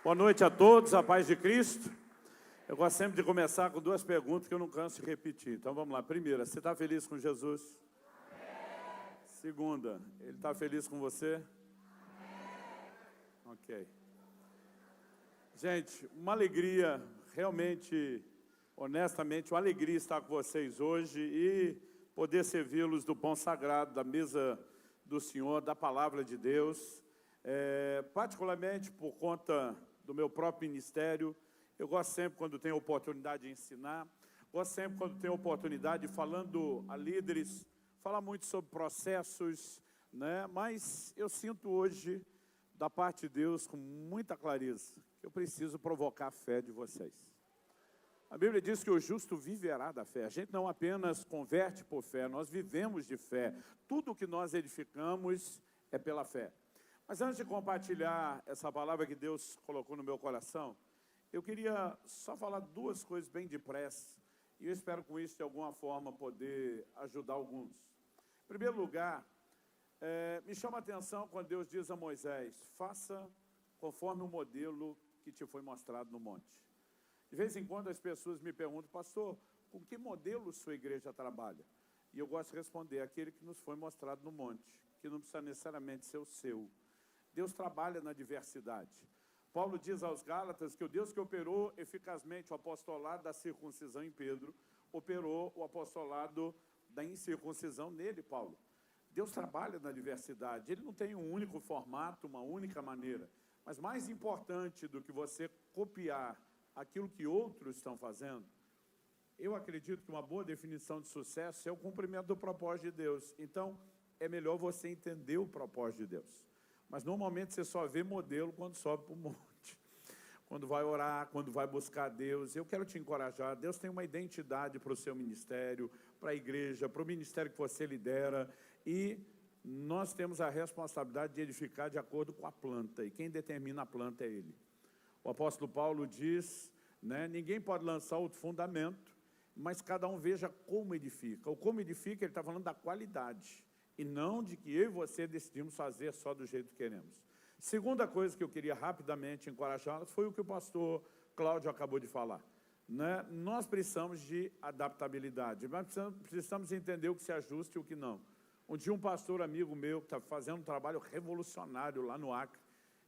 Boa noite a todos, a paz de Cristo. Eu gosto sempre de começar com duas perguntas que eu não canso de repetir. Então vamos lá. Primeira, você está feliz com Jesus? Amém. Segunda, ele está feliz com você? Amém. Ok. Gente, uma alegria, realmente, honestamente, uma alegria estar com vocês hoje e poder servi-los do pão sagrado, da mesa do Senhor, da palavra de Deus. Particularmente por conta do meu próprio ministério, eu gosto sempre quando tenho oportunidade de ensinar, gosto sempre quando tenho oportunidade, falando a líderes, falar muito sobre processos, né? Mas eu sinto hoje, da parte de Deus, com muita clareza, que eu preciso provocar a fé de vocês. A Bíblia diz que o justo viverá da fé. A gente não apenas converte por fé, nós vivemos de fé. Tudo que nós edificamos é pela fé. Mas antes de compartilhar essa palavra que Deus colocou no meu coração, eu queria só falar duas coisas bem depressa, e eu espero com isso, de alguma forma, poder ajudar alguns. Em primeiro lugar, me chama a atenção quando Deus diz a Moisés, faça conforme o modelo que te foi mostrado no monte. De vez em quando as pessoas me perguntam, pastor, com que modelo sua igreja trabalha? E eu gosto de responder, aquele que nos foi mostrado no monte, que não precisa necessariamente ser o seu. Deus trabalha na diversidade. Paulo diz aos Gálatas que o Deus que operou eficazmente o apostolado da circuncisão em Pedro, operou o apostolado da incircuncisão nele, Paulo. Deus trabalha na diversidade. Ele não tem um único formato, uma única maneira. Mas mais importante do que você copiar aquilo que outros estão fazendo, eu acredito que uma boa definição de sucesso é o cumprimento do propósito de Deus. Então, é melhor você entender o propósito de Deus. Mas, normalmente, você só vê modelo quando sobe para o monte. Quando vai orar, quando vai buscar Deus. Eu quero te encorajar. Deus tem uma identidade para o seu ministério, para a igreja, para o ministério que você lidera. E nós temos a responsabilidade de edificar de acordo com a planta. E quem determina a planta é Ele. O apóstolo Paulo diz, né, ninguém pode lançar outro fundamento, mas cada um veja como edifica. O como edifica, ele está falando da qualidade. E não de que eu e você decidimos fazer só do jeito que queremos. Segunda coisa que eu queria rapidamente encorajá-los foi o que o pastor Cláudio acabou de falar. Né? Nós precisamos de adaptabilidade, mas precisamos entender o que se ajusta e o que não. Um dia um pastor amigo meu, que está fazendo um trabalho revolucionário lá no Acre,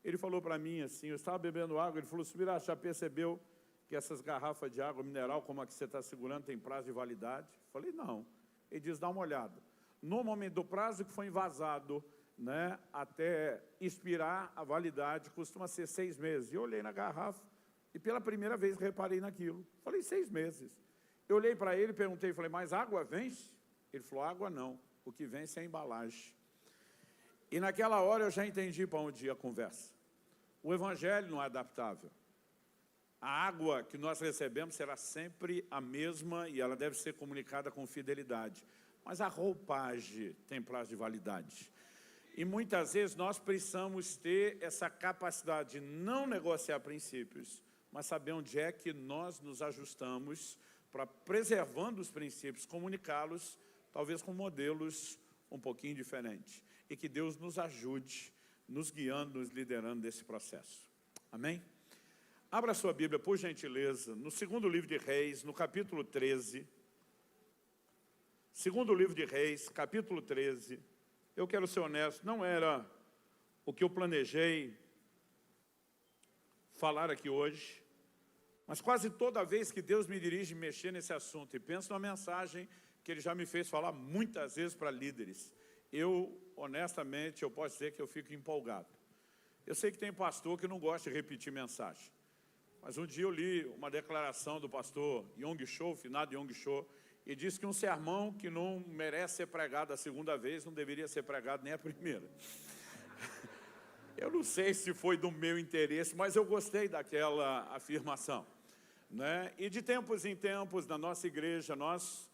ele falou para mim assim, eu estava bebendo água, ele falou, Subirá, já percebeu que essas garrafas de água mineral, como a que você está segurando, tem prazo de validade? Eu falei, não. Ele diz, dá uma olhada. Normalmente, do prazo que foi envasado, né, até expirar a validade, costuma ser 6 meses. Eu olhei na garrafa e pela primeira vez reparei naquilo. Falei, 6 meses. Eu olhei para ele e perguntei, falei, mas água vence? Ele falou, água não, o que vence é a embalagem. E naquela hora eu já entendi para onde ia a conversa. O evangelho não é adaptável. A água que nós recebemos será sempre a mesma e ela deve ser comunicada com fidelidade. Mas a roupagem tem prazo de validade. E muitas vezes nós precisamos ter essa capacidade de não negociar princípios, mas saber onde é que nós nos ajustamos para, preservando os princípios, comunicá-los, talvez com modelos um pouquinho diferentes. E que Deus nos ajude, nos guiando, nos liderando nesse processo. Amém? Abra sua Bíblia, por gentileza, no segundo livro de Reis, no capítulo 13. Segundo livro de Reis, capítulo 13. Eu quero ser honesto, não era o que eu planejei falar aqui hoje, mas quase toda vez que Deus me dirige a mexer nesse assunto, e penso numa mensagem que Ele já me fez falar muitas vezes para líderes, eu, honestamente, eu posso dizer que eu fico empolgado. Eu sei que tem pastor que não gosta de repetir mensagem, mas um dia eu li uma declaração do pastor Yong Cho, finado Yong Cho, e disse que um sermão que não merece ser pregado a segunda vez, não deveria ser pregado nem a primeira. Eu não sei se foi do meu interesse, mas eu gostei daquela afirmação. Né? E de tempos em tempos, na nossa igreja, nós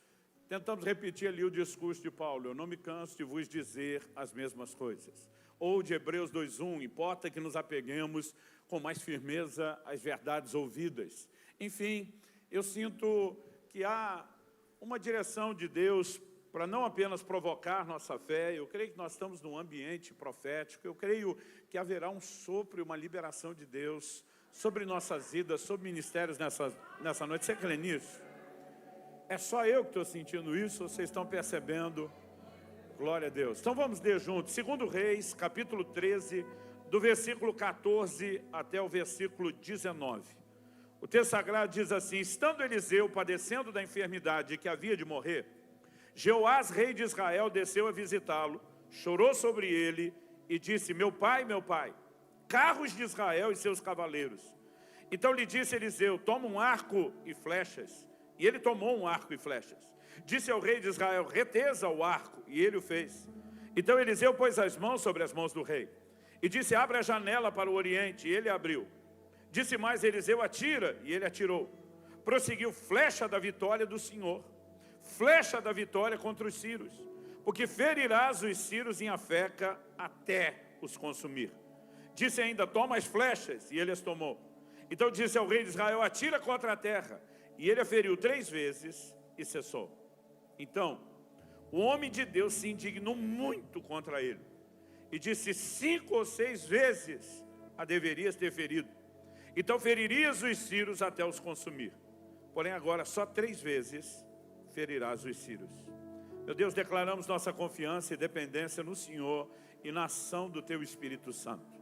tentamos repetir ali o discurso de Paulo, eu não me canso de vos dizer as mesmas coisas. Ou de Hebreus 2:1, importa que nos apeguemos com mais firmeza às verdades ouvidas. Enfim, eu sinto que há uma direção de Deus para não apenas provocar nossa fé. Eu creio que nós estamos num ambiente profético, eu creio que haverá um sopro e uma liberação de Deus sobre nossas vidas, sobre ministérios nessa noite. Você crê nisso? É só eu que estou sentindo isso, ou vocês estão percebendo? Glória a Deus. Então vamos ler juntos. 2 Reis, capítulo 13, do versículo 14 até o versículo 19. O texto sagrado diz assim: estando Eliseu padecendo da enfermidade que havia de morrer, Jeoás, rei de Israel, desceu a visitá-lo, chorou sobre ele e disse: meu pai, carros de Israel e seus cavaleiros. Então lhe disse Eliseu: toma um arco e flechas. E ele tomou um arco e flechas. Disse ao rei de Israel: retesa o arco, e ele o fez. Então Eliseu pôs as mãos sobre as mãos do rei e disse: abre a janela para o oriente, e ele abriu. Disse mais Eliseu: atira, e ele atirou. Prosseguiu: flecha da vitória do Senhor, flecha da vitória contra os sírios, porque ferirás os sírios em Afeca até os consumir. Disse ainda: toma as flechas, e ele as tomou. Então disse ao rei de Israel: atira contra a terra, e ele a feriu 3 vezes e cessou. Então o homem de Deus se indignou muito contra ele e disse: 5 ou 6 vezes a deverias ter ferido, então feririas os sírios até os consumir. Porém agora só 3 vezes ferirás os sírios. Meu Deus, declaramos nossa confiança e dependência no Senhor e na ação do Teu Espírito Santo.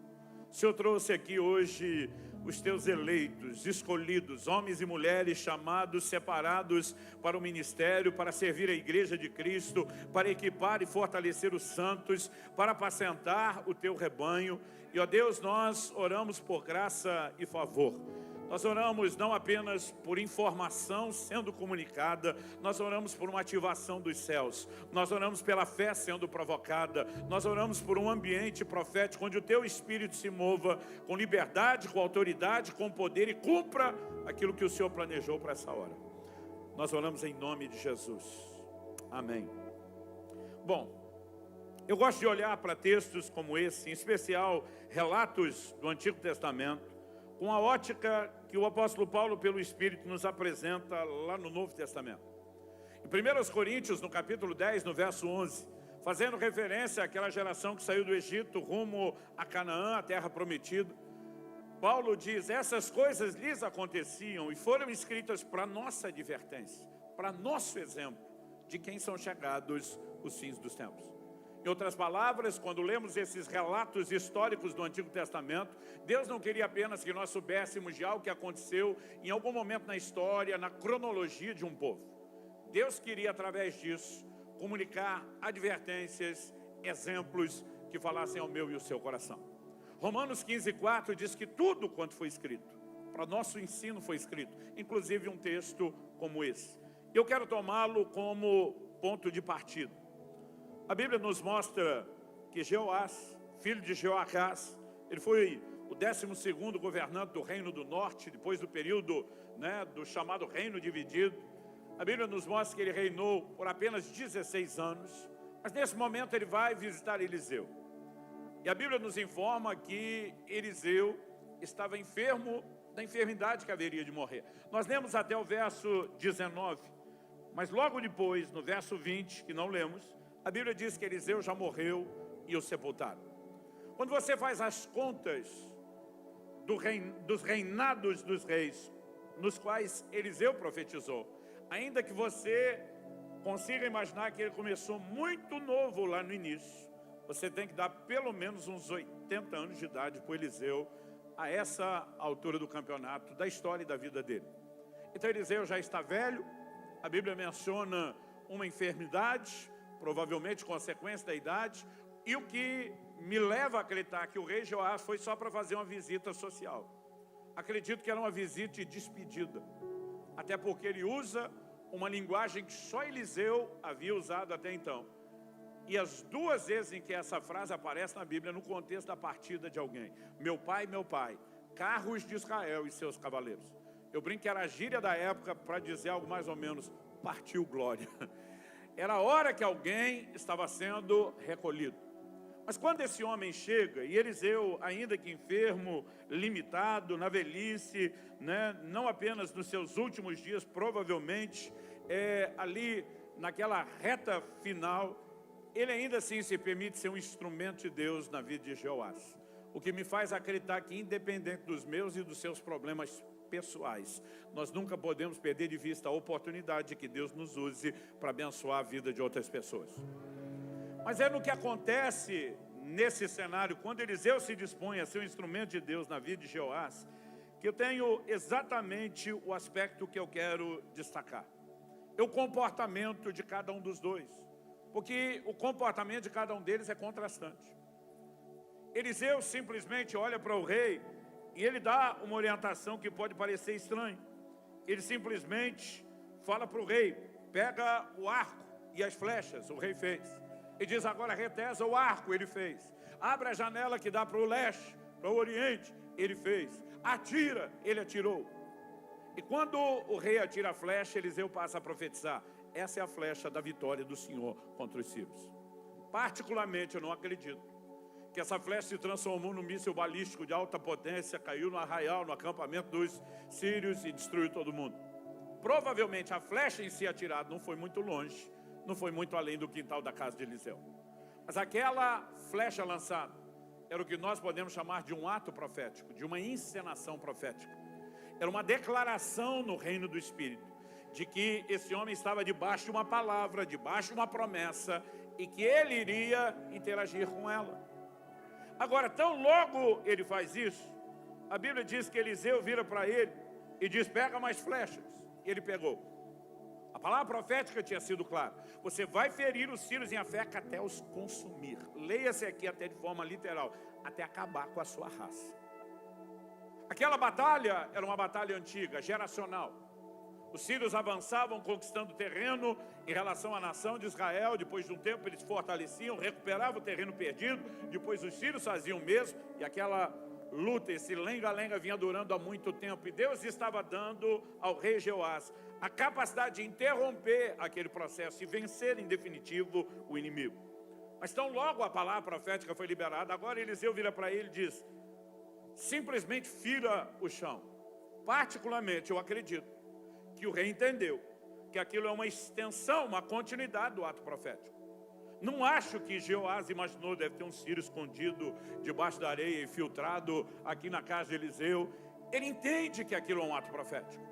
O Senhor trouxe aqui hoje os Teus eleitos, escolhidos, homens e mulheres chamados, separados para o ministério, para servir a igreja de Cristo, para equipar e fortalecer os santos, para apacentar o Teu rebanho. E, ó Deus, nós oramos por graça e favor. Nós oramos não apenas por informação sendo comunicada, nós oramos por uma ativação dos céus, nós oramos pela fé sendo provocada, nós oramos por um ambiente profético onde o Teu Espírito se mova com liberdade, com autoridade, com poder e cumpra aquilo que o Senhor planejou para essa hora. Nós oramos em nome de Jesus. Amém. Bom, eu gosto de olhar para textos como esse, em especial relatos do Antigo Testamento, com a ótica que o apóstolo Paulo, pelo Espírito, nos apresenta lá no Novo Testamento. Em 1 Coríntios, no capítulo 10, no verso 11, fazendo referência àquela geração que saiu do Egito rumo a Canaã, a terra prometida, Paulo diz: essas coisas lhes aconteciam e foram escritas para nossa advertência, para nosso exemplo de quem são chegados os fins dos tempos. Em outras palavras, quando lemos esses relatos históricos do Antigo Testamento, Deus não queria apenas que nós soubéssemos de algo que aconteceu em algum momento na história, na cronologia de um povo. Deus queria, através disso, comunicar advertências, exemplos que falassem ao meu e ao seu coração. Romanos 15:4 diz que tudo quanto foi escrito, para nosso ensino foi escrito, inclusive um texto como esse. Eu quero tomá-lo como ponto de partida. A Bíblia nos mostra que Jeoás, filho de Jeoacás, ele foi o 12º governante do Reino do Norte, depois do período do chamado Reino Dividido. A Bíblia nos mostra que ele reinou por apenas 16 anos, mas nesse momento ele vai visitar Eliseu. E a Bíblia nos informa que Eliseu estava enfermo da enfermidade que haveria de morrer. Nós lemos até o verso 19, mas logo depois, no verso 20, que não lemos, a Bíblia diz que Eliseu já morreu e o sepultaram. Quando você faz as contas dos reinados dos reis, nos quais Eliseu profetizou, ainda que você consiga imaginar que ele começou muito novo lá no início, você tem que dar pelo menos uns 80 anos de idade para Eliseu, a essa altura do campeonato, da história e da vida dele. Então Eliseu já está velho, a Bíblia menciona uma enfermidade, provavelmente consequência da idade, e o que me leva a acreditar que o rei Jeoás foi só para fazer uma visita social. Acredito que era uma visita de despedida, até porque ele usa uma linguagem que só Eliseu havia usado até então. E as 2 vezes em que essa frase aparece na Bíblia, no contexto da partida de alguém: meu pai, carros de Israel e seus cavaleiros. Eu brinco que era a gíria da época para dizer algo mais ou menos: partiu glória. Era a hora que alguém estava sendo recolhido. Mas quando esse homem chega, e Eliseu, ainda que enfermo, limitado, na velhice, não apenas nos seus últimos dias, provavelmente, ali naquela reta final, ele ainda assim se permite ser um instrumento de Deus na vida de Jeoás. O que me faz acreditar que, independente dos meus e dos seus problemas pessoais, nós nunca podemos perder de vista a oportunidade de que Deus nos use para abençoar a vida de outras pessoas. Mas é no que acontece nesse cenário, quando Eliseu se dispõe a ser um instrumento de Deus na vida de Jeoás, que eu tenho exatamente o aspecto que eu quero destacar. É o comportamento de cada um dos dois, porque o comportamento de cada um deles é contrastante. Eliseu simplesmente olha para o rei e ele dá uma orientação que pode parecer estranha. Ele simplesmente fala para o rei, pega o arco e as flechas, o rei fez. Ele diz, agora retesa o arco, ele fez. Abre a janela que dá para o leste, para o oriente, ele fez. Atira, ele atirou. E quando o rei atira a flecha, Eliseu passa a profetizar. Essa é a flecha da vitória do Senhor contra os sírios. Particularmente, eu não acredito que essa flecha se transformou num míssil balístico de alta potência, caiu no arraial, no acampamento dos sírios e destruiu todo mundo. Provavelmente a flecha em si atirada não foi muito longe, não foi muito além do quintal da casa de Eliseu. Mas aquela flecha lançada era o que nós podemos chamar de um ato profético, de uma encenação profética. Era uma declaração no reino do Espírito, de que esse homem estava debaixo de uma palavra, debaixo de uma promessa, e que ele iria interagir com ela. Agora, tão logo ele faz isso, a Bíblia diz que Eliseu vira para ele e diz, pega mais flechas. E ele pegou. A palavra profética tinha sido clara. Você vai ferir os sírios em Afeca até os consumir. Leia-se aqui até de forma literal, até acabar com a sua raça. Aquela batalha era uma batalha antiga, geracional. Os sírios avançavam conquistando terreno em relação à nação de Israel. Depois de um tempo eles se fortaleciam, recuperavam o terreno perdido. Depois os sírios faziam o mesmo. E aquela luta, esse lenga-lenga vinha durando há muito tempo. E Deus estava dando ao rei Jeoás a capacidade de interromper aquele processo e vencer em definitivo o inimigo. Mas tão logo a palavra profética foi liberada, agora Eliseu vira para ele e diz, simplesmente fira o chão. Particularmente eu acredito que o rei entendeu que aquilo é uma extensão, uma continuidade do ato profético. Não acho que Jeoás imaginou, deve ter um sírio escondido debaixo da areia, infiltrado aqui na casa de Eliseu. Ele entende que aquilo é um ato profético.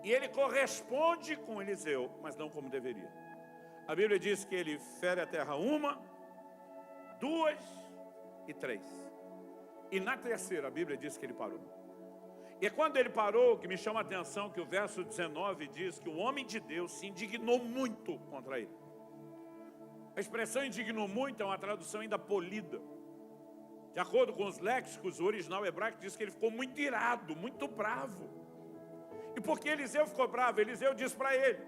E ele corresponde com Eliseu, mas não como deveria. A Bíblia diz que ele fere a terra 1, 2 e 3. E na terceira, a Bíblia diz que ele parou. E quando ele parou, que me chama a atenção, que o verso 19 diz que o homem de Deus se indignou muito contra ele. A expressão indignou muito é uma tradução ainda polida. De acordo com os léxicos, o original hebraico diz que ele ficou muito irado, muito bravo. E por que Eliseu ficou bravo? Eliseu diz para ele,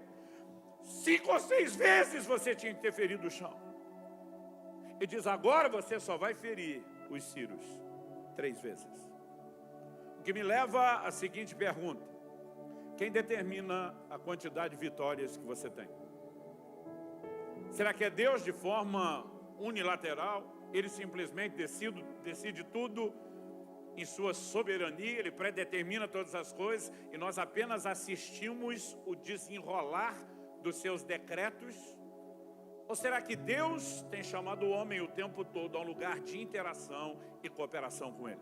5 ou 6 vezes você tinha que ter ferido o chão. Ele diz, agora você só vai ferir os sírios 3 vezes. O que me leva à seguinte pergunta. Quem determina a quantidade de vitórias que você tem? Será que é Deus de forma unilateral? Ele simplesmente decide tudo em sua soberania, ele predetermina todas as coisas e nós apenas assistimos o desenrolar dos seus decretos? Ou será que Deus tem chamado o homem o tempo todo a um lugar de interação e cooperação com ele?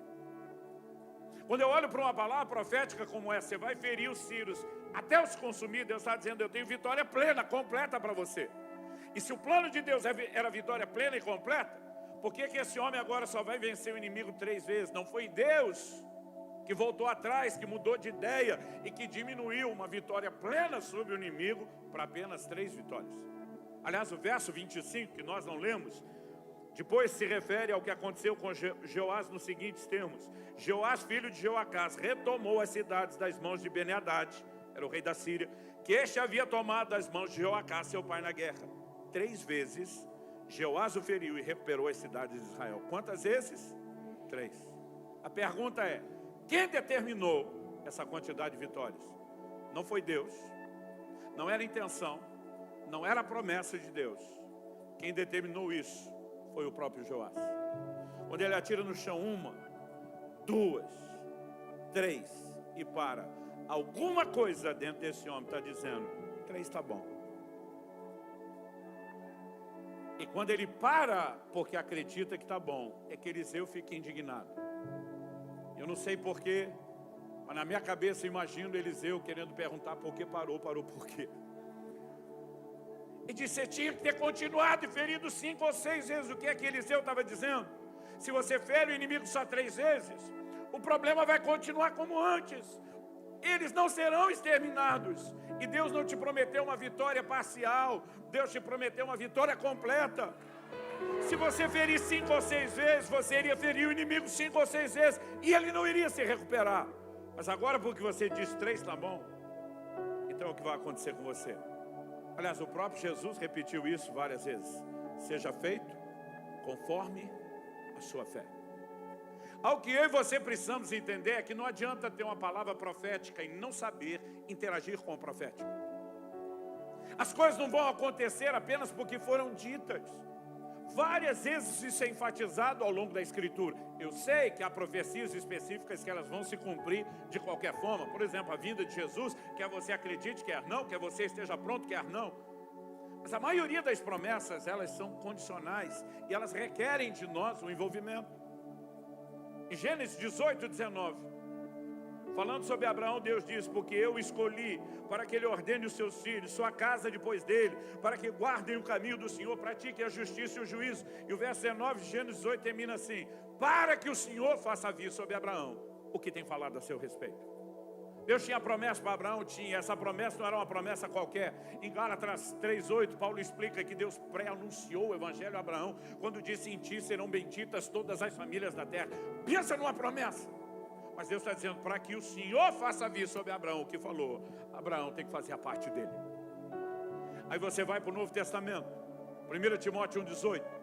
Quando eu olho para uma palavra profética como essa, você vai ferir os sírios até os consumir, Deus está dizendo, eu tenho vitória plena, completa para você. E se o plano de Deus era vitória plena e completa, por que esse homem agora só vai vencer o inimigo 3 vezes? Não foi Deus que voltou atrás, que mudou de ideia e que diminuiu uma vitória plena sobre o inimigo para apenas 3 vitórias. Aliás, o verso 25, que nós não lemos, depois se refere ao que aconteceu com Jeoás nos seguintes termos. Jeoás, filho de Jeoacás, retomou as cidades das mãos de Ben-Hadad, era o rei da Síria, que este havia tomado das mãos de Jeoacás, seu pai, na guerra. 3 vezes, Jeoás o feriu e recuperou as cidades de Israel. Quantas vezes? 3. A pergunta é, quem determinou essa quantidade de vitórias? Não foi Deus, não era intenção, não era a promessa de Deus. Quem determinou isso foi o próprio Jeoás. Quando ele atira no chão 1, 2, 3 e para. Alguma coisa dentro desse homem está dizendo, 3 está bom. E Quando ele para, porque acredita que está bom, é que Eliseu fica indignado. Eu não sei porquê, mas na minha cabeça eu imagino Eliseu querendo perguntar por que parou por quê. E disse, você tinha que ter continuado e ferido 5 ou 6 vezes. O que é que Eliseu estava dizendo? Se você fere o inimigo só 3 vezes, o problema vai continuar como antes. Eles não serão exterminados. E Deus não te prometeu uma vitória parcial. Deus te prometeu uma vitória completa. Se você ferir 5 ou 6 vezes, você iria ferir o inimigo 5 ou 6 vezes. E ele não iria se recuperar. Mas agora, porque você diz 3, tá bom? Então o que vai acontecer com você? Aliás, o próprio Jesus repetiu isso várias vezes. Seja feito conforme a sua fé. Ao que eu e você precisamos entender é que não adianta ter uma palavra profética e não saber interagir com o profético. As coisas não vão acontecer apenas porque foram ditas. Várias vezes isso é enfatizado ao longo da Escritura. Eu sei que há profecias específicas que elas vão se cumprir de qualquer forma. Por exemplo, a vinda de Jesus, quer você acredite, quer não, quer você esteja pronto, quer não. Mas a maioria das promessas, elas são condicionais e elas requerem de nós um envolvimento. Em Gênesis 18, 19, falando sobre Abraão, Deus diz, porque eu escolhi para que ele ordene os seus filhos, sua casa depois dele, para que guardem o caminho do Senhor, pratiquem a justiça e o juízo. E o verso 19 de Gênesis 18 termina assim, para que o Senhor faça vir sobre Abraão o que tem falado a seu respeito. Deus tinha promessa para Abraão? Tinha. Essa promessa não era uma promessa qualquer. Em Gálatas 3:8, Paulo explica que Deus pré-anunciou o evangelho a Abraão, quando disse, em ti serão benditas todas as famílias da terra. Pensa numa promessa. Mas Deus está dizendo, para que o Senhor faça vir sobre Abraão o que falou, Abraão tem que fazer a parte dele. Aí você vai para o Novo Testamento, 1 Timóteo 1:18.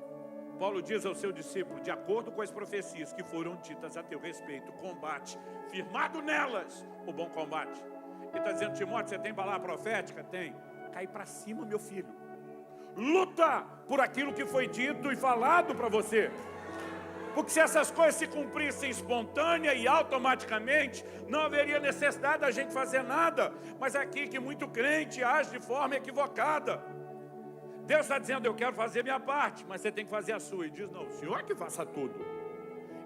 Paulo diz ao seu discípulo, de acordo com as profecias que foram ditas a teu respeito, combate, firmado nelas, o bom combate. Ele está dizendo, Timóteo, você tem palavra profética? Tem. Cai para cima, meu filho. Luta por aquilo que foi dito e falado para você. Porque se essas coisas se cumprissem espontânea e automaticamente, não haveria necessidade da gente fazer nada. Mas é aqui que muito crente age de forma equivocada. Deus está dizendo, eu quero fazer minha parte, mas você tem que fazer a sua. E diz, não, o Senhor que faça tudo.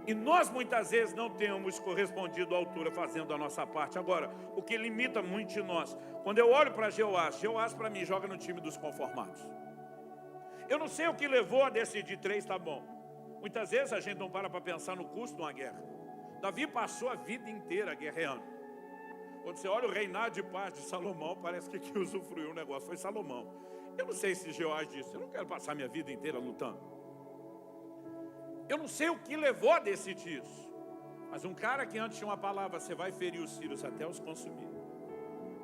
E nós muitas vezes não temos correspondido à altura fazendo a nossa parte. Agora, o que limita muito de nós, quando eu olho para Jeoás para mim joga no time dos conformados. Eu não sei o que levou a decidir 3, tá bom. Muitas vezes a gente não para pensar no custo de uma guerra. Davi passou a vida inteira guerreando. Quando você olha o reinado de paz de Salomão, parece que quem usufruiu o negócio foi Salomão. Eu não sei se Jeoás disse, eu não quero passar minha vida inteira lutando. Eu não sei o que levou a decidir isso. Mas um cara que antes tinha uma palavra, você vai ferir os filhos até os consumir.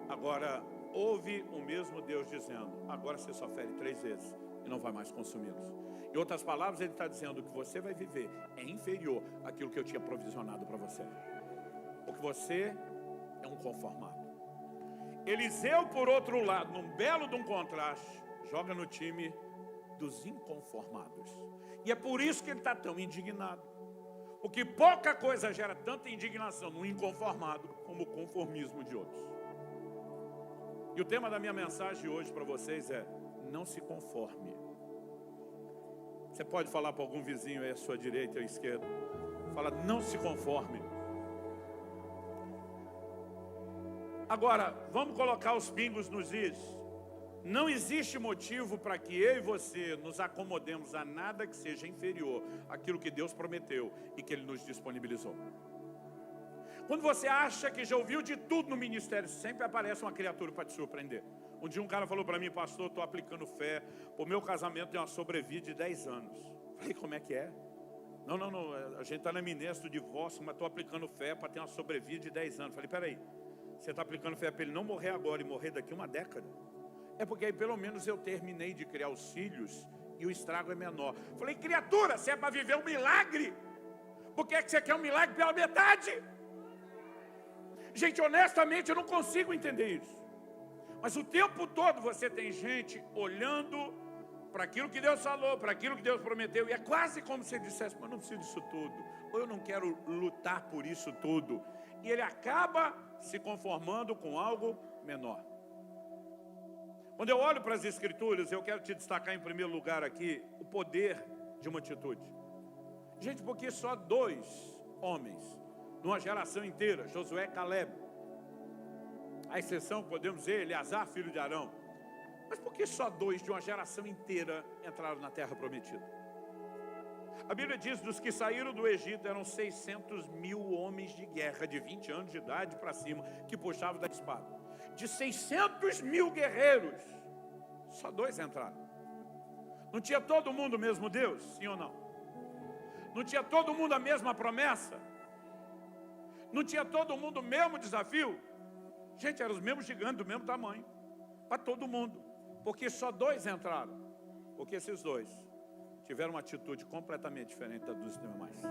Agora, ouve o mesmo Deus dizendo, agora você só fere 3 vezes e não vai mais consumi-los. Em outras palavras, ele está dizendo que você vai viver é inferior àquilo que eu tinha provisionado para você. Porque você é um conformado. Eliseu, por outro lado, num belo de um contraste, joga no time dos inconformados. E é por isso que ele está tão indignado. Porque pouca coisa gera tanta indignação no inconformado como o conformismo de outros. E o tema da minha mensagem hoje para vocês é, não se conforme. Você pode falar para algum vizinho aí à sua direita ou à esquerda. Fala, não se conforme. Agora, vamos colocar os pingos nos is. Não existe motivo para que eu e você nos acomodemos a nada que seja inferior àquilo que Deus prometeu e que Ele nos disponibilizou. Quando você acha que já ouviu de tudo no ministério, sempre aparece uma criatura para te surpreender. Um dia um cara falou para mim, pastor, estou aplicando fé, o meu casamento tem uma sobrevida de 10 anos. Falei, como é que é? Não, a gente está na iminência do divórcio, mas estou aplicando fé para ter uma sobrevida de 10 anos. Falei, peraí, você está aplicando fé para ele não morrer agora e morrer daqui uma década? É porque aí pelo menos eu terminei de criar os filhos e o estrago é menor. Falei, criatura, se é para viver um milagre, por que é que você quer um milagre pela metade? Gente, honestamente eu não consigo entender isso. Mas o tempo todo você tem gente olhando para aquilo que Deus falou, para aquilo que Deus prometeu, e é quase como se ele dissesse, mas eu não preciso disso tudo, ou eu não quero lutar por isso tudo. E ele acaba se conformando com algo menor. Quando eu olho para as Escrituras, eu quero te destacar em primeiro lugar aqui o poder de uma atitude. Gente, porque só 2 homens, numa geração inteira, Josué e Caleb, a exceção, podemos dizer, Eleazar, filho de Arão, mas por que só 2 de uma geração inteira entraram na terra prometida? A Bíblia diz, dos que saíram do Egito, eram 600.000 homens de guerra, de 20 anos de idade para cima, que puxavam da espada. De 600.000 guerreiros, só 2 entraram. Não tinha todo mundo o mesmo Deus, sim ou não? Não tinha todo mundo a mesma promessa? Não tinha todo mundo o mesmo desafio? Gente, eram os mesmos gigantes, do mesmo tamanho, para todo mundo. Porque só 2 entraram. Porque esses 2 tiveram uma atitude completamente diferente dos demais.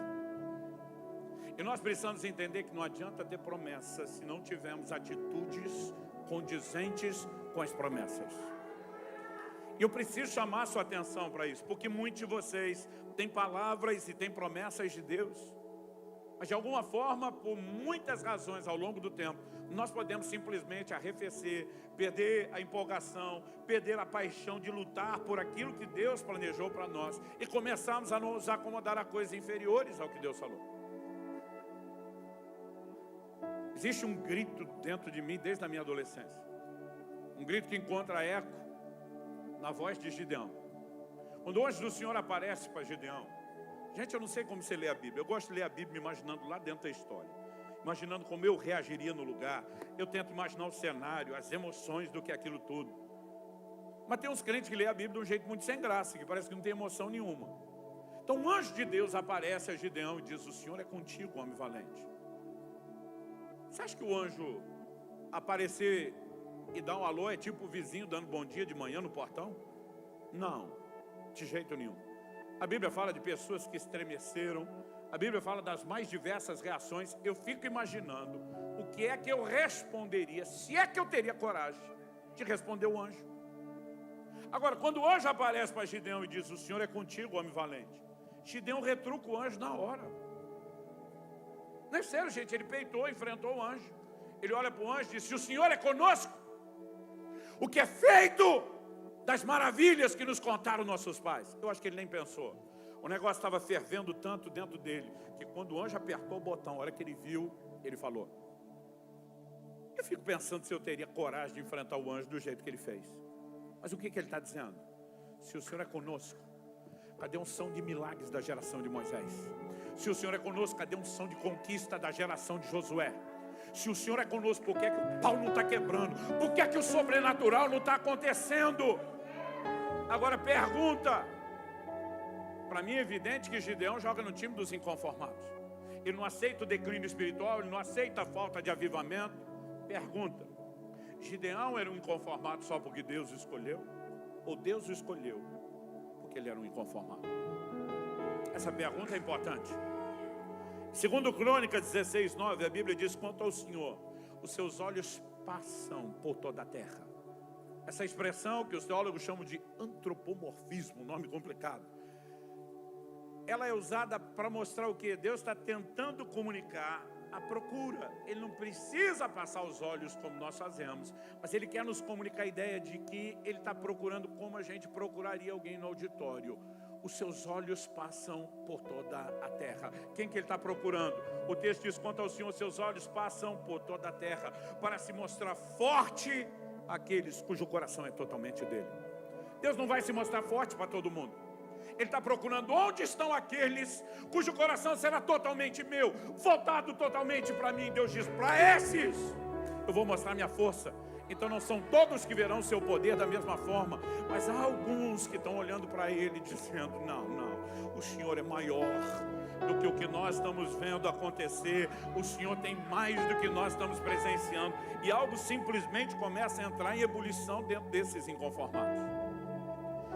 E nós precisamos entender que não adianta ter promessas se não tivermos atitudes condizentes com as promessas. E eu preciso chamar a sua atenção para isso, porque muitos de vocês têm palavras e têm promessas de Deus, mas de alguma forma, por muitas razões ao longo do tempo, nós podemos simplesmente arrefecer, perder a empolgação, perder a paixão de lutar por aquilo que Deus planejou para nós e começarmos a nos acomodar a coisas inferiores ao que Deus falou. Existe um grito dentro de mim desde a minha adolescência, um grito que encontra eco na voz de Gideão. Quando o anjo do Senhor aparece para Gideão, gente, eu não sei como você lê a Bíblia, eu gosto de ler a Bíblia me imaginando lá dentro da história, imaginando como eu reagiria no lugar. Eu tento imaginar o cenário, as emoções do que é aquilo tudo. Mas tem uns crentes que lêem a Bíblia de um jeito muito sem graça, que parece que não tem emoção nenhuma. Então o anjo de Deus aparece a Gideão e diz, o Senhor é contigo, homem valente. Você acha que o anjo aparecer e dar um alô é tipo o vizinho dando bom dia de manhã no portão? Não, de jeito nenhum. A Bíblia fala de pessoas que estremeceram. A Bíblia fala das mais diversas reações. Eu fico imaginando o que é que eu responderia, se é que eu teria coragem de responder o anjo. Agora, quando o anjo aparece para Gideão e diz, o Senhor é contigo, homem valente, Gideão retruca o anjo na hora. Não é sério, gente, ele peitou, enfrentou o anjo. Ele olha para o anjo e diz, se o Senhor é conosco, o que é feito das maravilhas que nos contaram nossos pais. Eu acho que ele nem pensou. O negócio estava fervendo tanto dentro dele, que quando o anjo apertou o botão, a hora que ele viu, ele falou. Eu fico pensando se eu teria coragem de enfrentar o anjo do jeito que ele fez. Mas o que ele está dizendo? Se o Senhor é conosco, cadê a unção de milagres da geração de Moisés? Se o Senhor é conosco, cadê a unção de conquista da geração de Josué? Se o Senhor é conosco, por que é que o pau não está quebrando? Por que é que o sobrenatural não está acontecendo? Agora pergunta. Para mim é evidente que Gideão joga no time dos inconformados. Ele não aceita o declínio espiritual, ele não aceita a falta de avivamento. Pergunta. Gideão era um inconformado só porque Deus o escolheu? Ou Deus o escolheu porque ele era um inconformado? Essa pergunta é importante. Segundo Crônicas 16:9, a Bíblia diz, quanto ao Senhor, os seus olhos passam por toda a terra. Essa expressão que os teólogos chamam de antropomorfismo, nome complicado, ela é usada para mostrar o que? Deus está tentando comunicar a procura. Ele não precisa passar os olhos como nós fazemos, mas Ele quer nos comunicar a ideia de que Ele está procurando como a gente procuraria alguém no auditório. Os seus olhos passam por toda a terra. Quem que Ele está procurando? O texto diz, quanto ao Senhor, seus olhos passam por toda a terra, para se mostrar forte àqueles cujo coração é totalmente dele. Deus não vai se mostrar forte para todo mundo. Ele está procurando onde estão aqueles cujo coração será totalmente meu, voltado totalmente para mim. Deus diz, para esses eu vou mostrar minha força. Então não são todos que verão seu poder da mesma forma, mas há alguns que estão olhando para Ele dizendo, não, o Senhor é maior do que o que nós estamos vendo acontecer. O Senhor tem mais do que nós estamos presenciando. E algo simplesmente começa a entrar em ebulição dentro desses inconformados.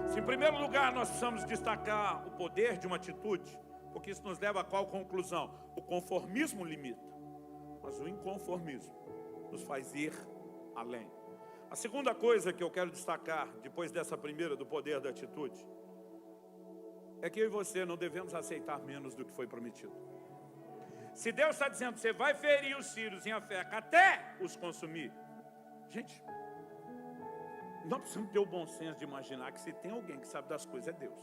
Se em primeiro lugar nós precisamos destacar o poder de uma atitude, porque isso nos leva a qual conclusão? O conformismo limita, mas o inconformismo nos faz ir além. A segunda coisa que eu quero destacar, depois dessa primeira, do poder da atitude, é que eu e você não devemos aceitar menos do que foi prometido. Se Deus está dizendo que você vai ferir os sírios em Afeca até os consumir, gente, Nós precisamos ter o bom senso de imaginar que se tem alguém que sabe das coisas é Deus.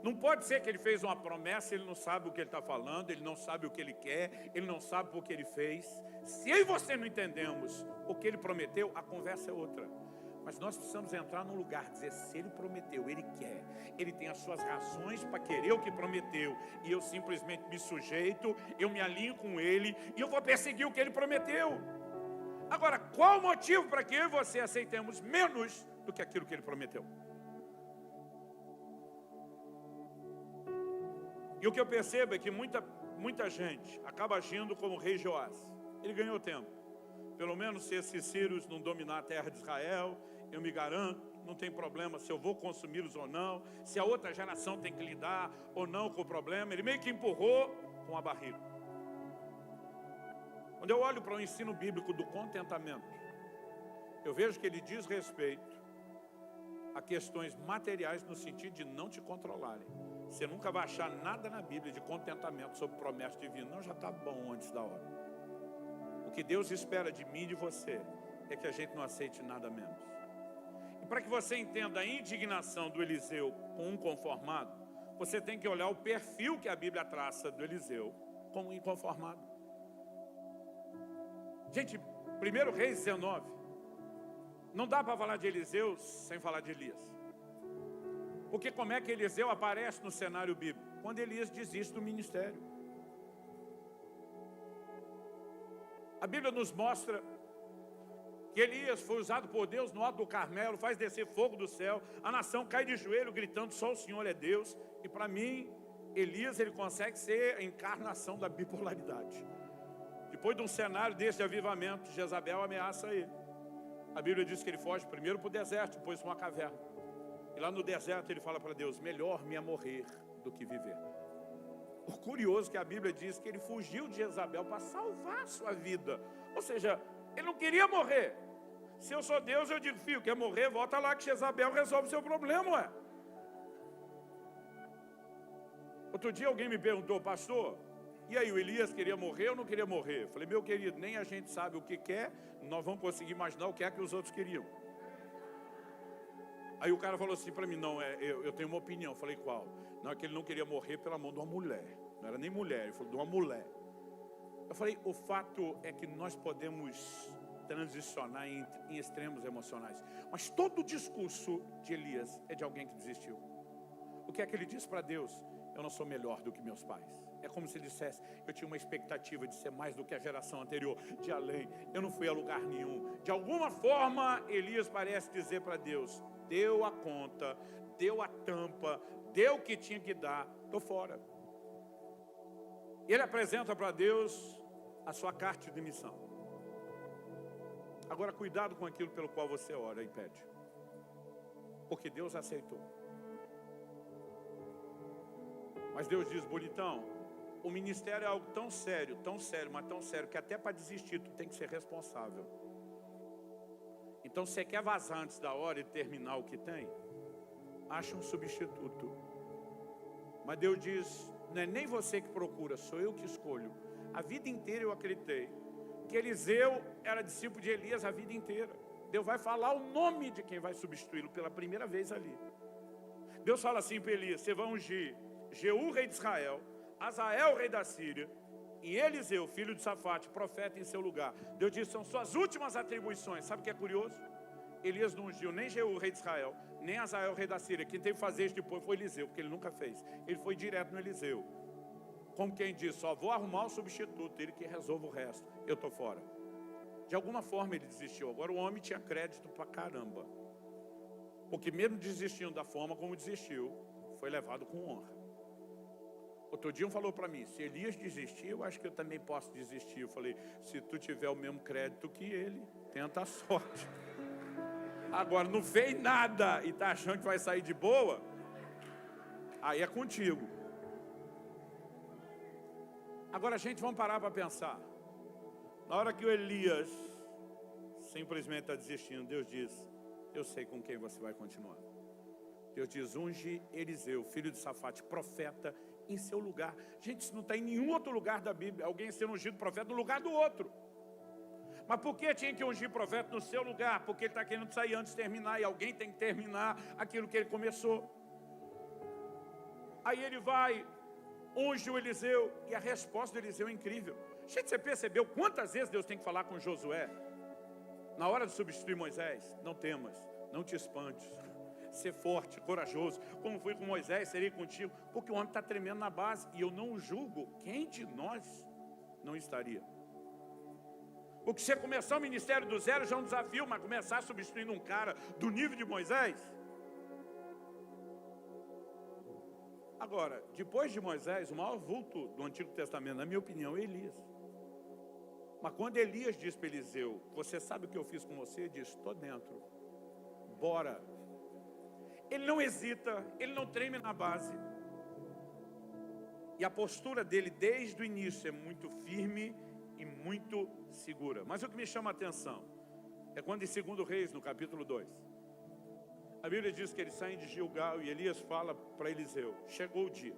Não pode ser que ele fez uma promessa, ele não sabe o que ele está falando, ele não sabe o que ele quer, ele não sabe por que ele fez. Se eu e você não entendemos o que ele prometeu, a conversa é outra. Mas nós precisamos entrar num lugar, dizer, se ele prometeu, ele quer. Ele tem as suas razões para querer o que prometeu. E eu simplesmente me sujeito, eu me alinho com ele e eu vou perseguir o que ele prometeu. Agora, qual o motivo para que eu e você aceitemos menos do que aquilo que ele prometeu? E o que eu percebo é que muita gente acaba agindo como o rei Joás. Ele ganhou tempo. Pelo menos se esses sírios não dominar a terra de Israel, eu me garanto, não tem problema se eu vou consumi-los ou não, se a outra geração tem que lidar ou não com o problema. Ele meio que empurrou com a barriga. Quando eu olho para o ensino bíblico do contentamento, eu vejo que ele diz respeito a questões materiais no sentido de não te controlarem. Você nunca vai achar nada na Bíblia de contentamento sobre promessa divina. Não, já está bom antes da hora. O que Deus espera de mim e de você é que a gente não aceite nada menos. E para que você entenda a indignação do Eliseu com um conformado, você tem que olhar o perfil que a Bíblia traça do Eliseu como inconformado. Gente, 1 Reis 19, não dá para falar de Eliseu sem falar de Elias. Porque como é que Eliseu aparece no cenário bíblico? Quando Elias desiste do ministério. A Bíblia nos mostra que Elias foi usado por Deus no alto do Carmelo, faz descer fogo do céu, a nação cai de joelho gritando, só o Senhor é Deus. E para mim, Elias ele consegue ser a encarnação da bipolaridade. Depois de um cenário desse de avivamento, Jezabel ameaça ele. A Bíblia diz que ele foge primeiro para o deserto, depois para uma caverna. E lá no deserto ele fala para Deus, melhor me é morrer do que viver. O curioso é que a Bíblia diz que ele fugiu de Jezabel para salvar a sua vida. Ou seja, ele não queria morrer. Se eu sou Deus, eu digo, filho, quer morrer? Volta lá que Jezabel resolve o seu problema, ué. Outro dia alguém me perguntou, pastor, e aí, o Elias queria morrer ou não queria morrer? Eu falei, meu querido, nem a gente sabe o que quer, nós vamos conseguir imaginar o que é que os outros queriam. Aí o cara falou assim para mim, não, eu tenho uma opinião. Eu falei, qual? Não, é que ele não queria morrer pela mão de uma mulher. Não era nem mulher, ele falou de uma mulher. Eu falei, o fato é que nós podemos transicionar em extremos emocionais. Mas todo o discurso de Elias é de alguém que desistiu. O que é que ele diz para Deus? Eu não sou melhor do que meus pais. É como se ele dissesse, eu tinha uma expectativa de ser mais do que a geração anterior, de além. Eu não fui a lugar nenhum. De alguma forma, Elias parece dizer para Deus, deu a conta, deu a tampa, deu o que tinha que dar, estou fora. Ele apresenta para Deus a sua carta de missão. Agora, cuidado com aquilo pelo qual você ora e pede. Porque Deus aceitou. Mas Deus diz, bonitão, o ministério é algo tão sério, mas tão sério, que até para desistir tu tem que ser responsável. Então, se você quer vazar antes da hora e terminar o que tem, acha um substituto. Mas Deus diz, não é nem você que procura, sou eu que escolho. A vida inteira eu acreditei que Eliseu era discípulo de Elias a vida inteira. Deus vai falar o nome de quem vai substituí-lo pela primeira vez ali. Deus fala assim para Elias, você vai ungir Jeú, rei de Israel, Azael, rei da Síria, e Eliseu, filho de Safate, profeta em seu lugar. Deus diz, são suas últimas atribuições. Sabe o que é curioso? Elias não ungiu nem Jeú, rei de Israel, nem Azael, rei da Síria. Quem teve que fazer isso depois foi Eliseu, porque ele nunca fez. Ele foi direto no Eliseu. Como quem diz, só vou arrumar o substituto, ele que resolve o resto. Eu estou fora. De alguma forma ele desistiu. Agora o homem tinha crédito pra caramba. Porque mesmo desistindo da forma como desistiu, foi levado com honra. Outro dia um falou para mim, se Elias desistir, eu acho que eu também posso desistir. Eu falei, se tu tiver o mesmo crédito que ele, tenta a sorte. Agora, não fez nada e tá achando que vai sair de boa, aí é contigo. Agora, gente, vamos parar para pensar. Na hora que o Elias simplesmente está desistindo, Deus diz, eu sei com quem você vai continuar. Deus diz, unge Eliseu, filho de Safate, profeta, em seu lugar. Gente, isso não está em nenhum outro lugar da Bíblia. Alguém sendo ungido profeta no lugar do outro. Mas por que tinha que ungir profeta no seu lugar? Porque ele está querendo sair antes de terminar, e alguém tem que terminar aquilo que ele começou. Aí ele vai, unge o Eliseu, e a resposta do Eliseu é incrível. Gente, você percebeu quantas vezes Deus tem que falar com Josué? Na hora de substituir Moisés, não temas, não te espantes, ser forte, corajoso, como fui com Moisés, serei contigo, porque o homem está tremendo na base, e eu não julgo quem de nós não estaria. Porque você começar o ministério do zero já é um desafio, mas começar substituindo um cara do nível de Moisés. Agora, depois de Moisés, o maior vulto do Antigo Testamento, na minha opinião, é Elias. Mas quando Elias diz para Eliseu, você sabe o que eu fiz com você? Ele diz, estou dentro, bora. Ele não hesita, ele não treme na base. E a postura dele desde o início é muito firme e muito segura. Mas o que me chama a atenção é quando em 2 Reis, no capítulo 2, a Bíblia diz que eles saem de Gilgal e Elias fala para Eliseu, chegou o dia.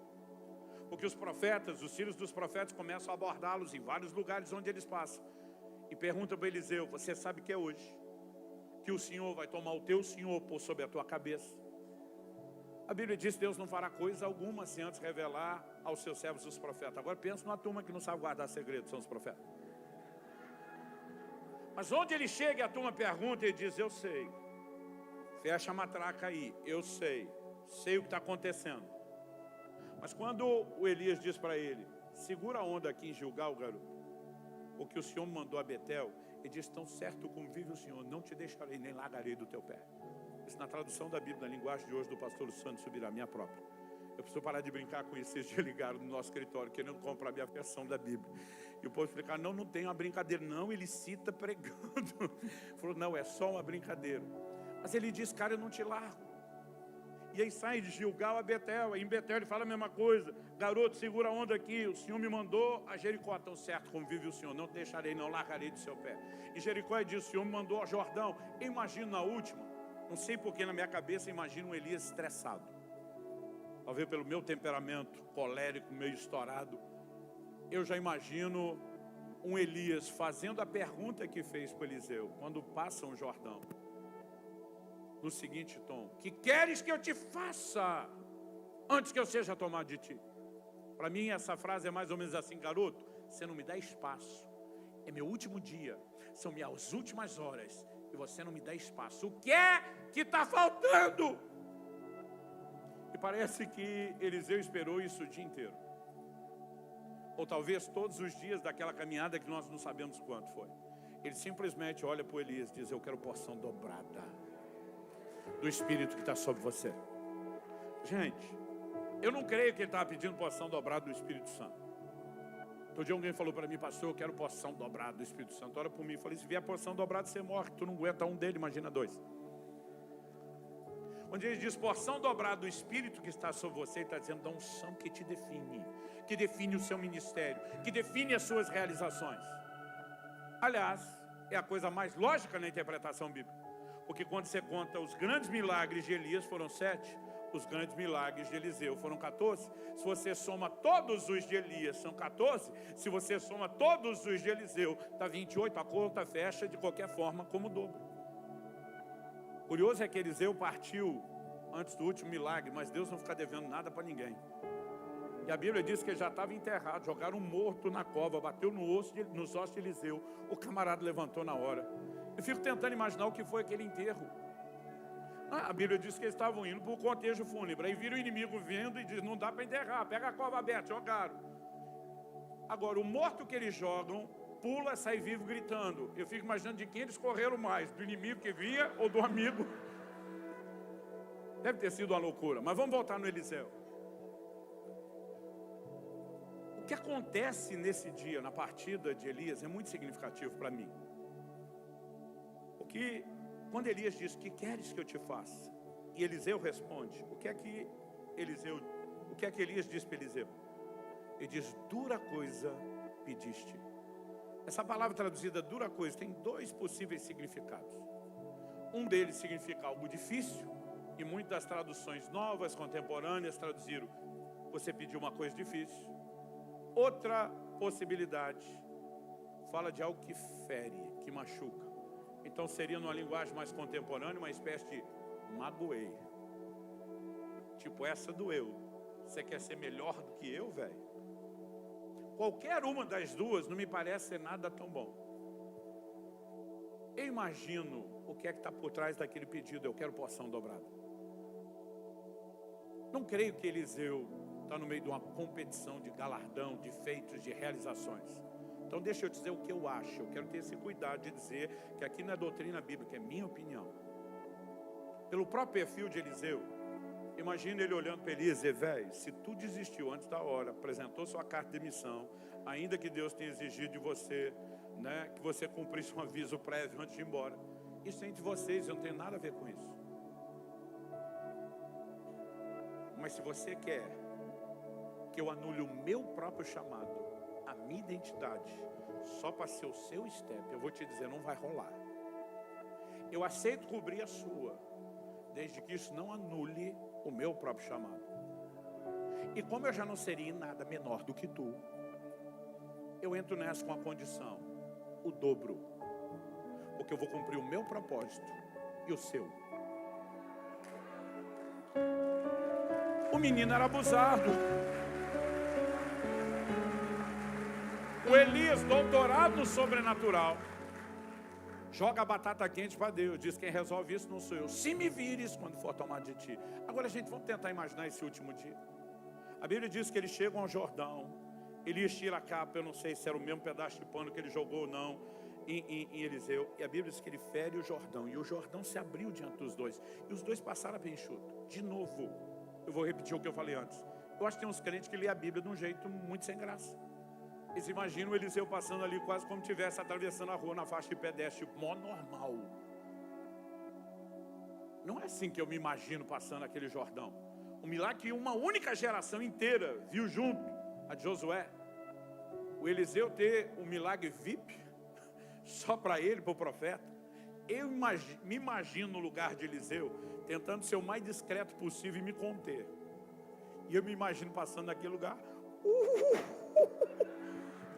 Porque os profetas, os filhos dos profetas começam a abordá-los em vários lugares onde eles passam. E pergunta para Eliseu, você sabe que é hoje que o Senhor vai tomar o teu Senhor por sobre a tua cabeça? A Bíblia diz que Deus não fará coisa alguma sem antes revelar aos seus servos os profetas. Agora pensa numa turma que não sabe guardar segredos, são os profetas. Mas onde ele chega e a turma pergunta, ele diz, eu sei. Fecha a matraca aí, eu sei o que está acontecendo. Mas quando o Elias diz para ele, segura a onda aqui em Gilgal, garoto, porque o Senhor me mandou a Betel, ele diz, tão certo como vive o Senhor, não te deixarei nem largarei do teu pé. Isso na tradução da Bíblia, na linguagem de hoje do pastor Santos Subirá, minha própria. Eu preciso parar de brincar com isso. Vocês já ligaram no nosso escritório querendo comprar a minha versão da Bíblia. E o povo explicar, não tem uma brincadeira. Não, ele cita pregando. Falou, não, é só uma brincadeira. Mas ele diz, cara, eu não te largo. E aí sai de Gilgal a Betel. Aí em Betel ele fala a mesma coisa. Garoto, segura a onda aqui. O Senhor me mandou a Jericó. Tão certo como vive o Senhor. Não te deixarei, não largarei do seu pé. Em Jericó ele diz, o Senhor me mandou a Jordão. Eu imagino na última. Não sei porque na minha cabeça imagino um Elias estressado. Talvez pelo meu temperamento colérico, meio estourado. Eu já imagino um Elias fazendo a pergunta que fez para Eliseu. Quando passa um Jordão. No seguinte tom, que queres que eu te faça antes que eu seja tomado de ti? Para mim essa frase é mais ou menos assim, garoto, você não me dá espaço, é meu último dia, são minhas últimas horas e você não me dá espaço, o que é que está faltando? E parece que Eliseu esperou isso o dia inteiro, ou talvez todos os dias daquela caminhada que nós não sabemos quanto foi. Ele simplesmente olha para o Elias e diz, eu quero porção dobrada do Espírito que está sobre você. Gente, eu não creio que ele estava pedindo porção dobrada do Espírito Santo. Outro dia alguém falou para mim, pastor, eu quero porção dobrada do Espírito Santo. Olha para mim e falei, se vier porção dobrada você morre, tu não aguenta um dele, imagina dois. Onde ele diz porção dobrada do Espírito que está sobre você, ele está dizendo da unção que te define, que define o seu ministério, que define as suas realizações. Aliás, é a coisa mais lógica na interpretação bíblica. Porque quando você conta os grandes milagres de Elias foram 7, os grandes milagres de Eliseu foram 14. Se você soma todos os de Elias, são 14. Se você soma todos os de Eliseu, está 28. A conta fecha de qualquer forma como dobro. Curioso é que Eliseu partiu antes do último milagre, mas Deus não fica devendo nada para ninguém. E a Bíblia diz que ele já estava enterrado, jogaram um morto na cova, bateu nos ossos de Eliseu. O camarada levantou na hora. Eu fico tentando imaginar o que foi aquele enterro. A Bíblia diz que eles estavam indo para o cortejo fúnebre. Aí viram o inimigo vindo e diz, não dá para enterrar, pega a cova aberta, jogaram. Agora, o morto que eles jogam, pula, sai vivo gritando. Eu fico imaginando de quem eles correram mais, do inimigo que vinha ou do amigo. Deve ter sido uma loucura, mas vamos voltar no Eliseu. O que acontece nesse dia, na partida de Elias, é muito significativo para mim. Porque quando Elias diz, que queres que eu te faça? E Eliseu responde, o que é que Elias diz para Eliseu? Ele diz, dura coisa pediste. Essa palavra traduzida, dura coisa, tem dois possíveis significados. Um deles significa algo difícil, e muitas traduções novas, contemporâneas, traduziram, você pediu uma coisa difícil. Outra possibilidade, fala de algo que fere, que machuca. Então seria, numa linguagem mais contemporânea, uma espécie de magoei. Tipo, essa doeu. Você quer ser melhor do que eu, velho? Qualquer uma das duas não me parece ser nada tão bom. Eu imagino o que é que está por trás daquele pedido. Eu quero porção dobrada. Não creio que Eliseu está no meio de uma competição de galardão, de feitos, de realizações. Então deixa eu dizer o que eu acho. Eu quero ter esse cuidado de dizer que aqui não é doutrina bíblica, é minha opinião. Pelo próprio perfil de Eliseu, imagina ele olhando para Elias e dizer: velho, se tu desistiu antes da hora, apresentou sua carta de demissão, ainda que Deus tenha exigido de você, né, que você cumprisse um aviso prévio antes de ir embora, isso é entre vocês, eu não tenho nada a ver com isso. Mas se você quer que eu anule o meu próprio chamado, a minha identidade, só para ser o seu step, eu vou te dizer, não vai rolar. Eu aceito cobrir a sua, desde que isso não anule o meu próprio chamado. E como eu já não seria nada menor do que tu, eu entro nessa com a condição, o dobro, porque eu vou cumprir o meu propósito e o seu. O menino era abusado. O Elias, doutorado no sobrenatural, joga a batata quente para Deus. Diz: quem resolve isso não sou eu. Se me vires quando for tomar de ti. Agora, gente, vamos tentar imaginar esse último dia. A Bíblia diz que eles chegam ao Jordão. Elias tira a capa. Eu não sei se era o mesmo pedaço de pano que ele jogou ou não em Eliseu. E a Bíblia diz que ele fere o Jordão. E o Jordão se abriu diante dos dois. E os dois passaram a pé enxuto. De novo, eu vou repetir o que eu falei antes. Eu acho que tem uns crentes que lê a Bíblia de um jeito muito sem graça. Eles imaginam o Eliseu passando ali quase como se estivesse atravessando a rua na faixa de pedestre, mó normal. Não é assim que eu me imagino passando aquele Jordão. Um milagre que uma única geração inteira viu junto, a de Josué. O Eliseu ter um milagre VIP, só para ele, para o profeta. Eu me imagino no lugar de Eliseu, tentando ser o mais discreto possível e me conter. E eu me imagino passando naquele lugar.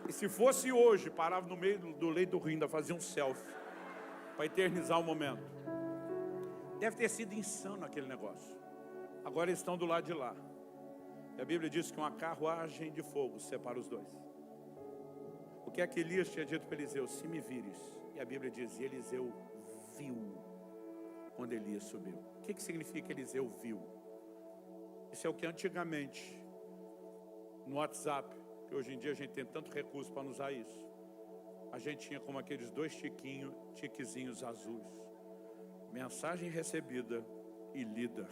E se fosse hoje, parava no meio do leito do rio, ainda fazia um selfie, para eternizar o momento. Deve ter sido insano aquele negócio. Agora eles estão do lado de lá. E a Bíblia diz que uma carruagem de fogo separa os dois. O que é que Elias tinha dito para Eliseu? Se me vires. E a Bíblia diz: e Eliseu viu quando Elias subiu. O que significa Eliseu viu? Isso é o que antigamente, no WhatsApp, que hoje em dia a gente tem tanto recurso para usar isso, a gente tinha como aqueles dois tiquezinhos azuis. Mensagem recebida e lida.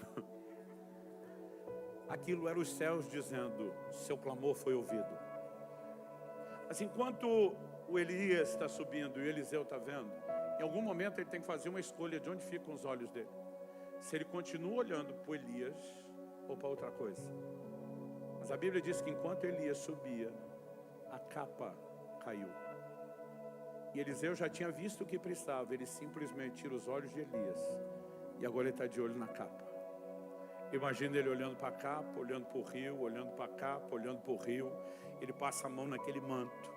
Aquilo era os céus dizendo: seu clamor foi ouvido. Mas enquanto o Elias está subindo e o Eliseu está vendo, em algum momento ele tem que fazer uma escolha de onde ficam os olhos dele. Se ele continua olhando para Elias ou para outra coisa. Mas a Bíblia diz que enquanto Elias subia, a capa caiu. E Eliseu já tinha visto o que precisava. Ele simplesmente tira os olhos de Elias. E agora ele está de olho na capa. Imagina ele olhando para a capa, olhando para o rio, olhando para a capa, olhando para o rio. Ele passa a mão naquele manto.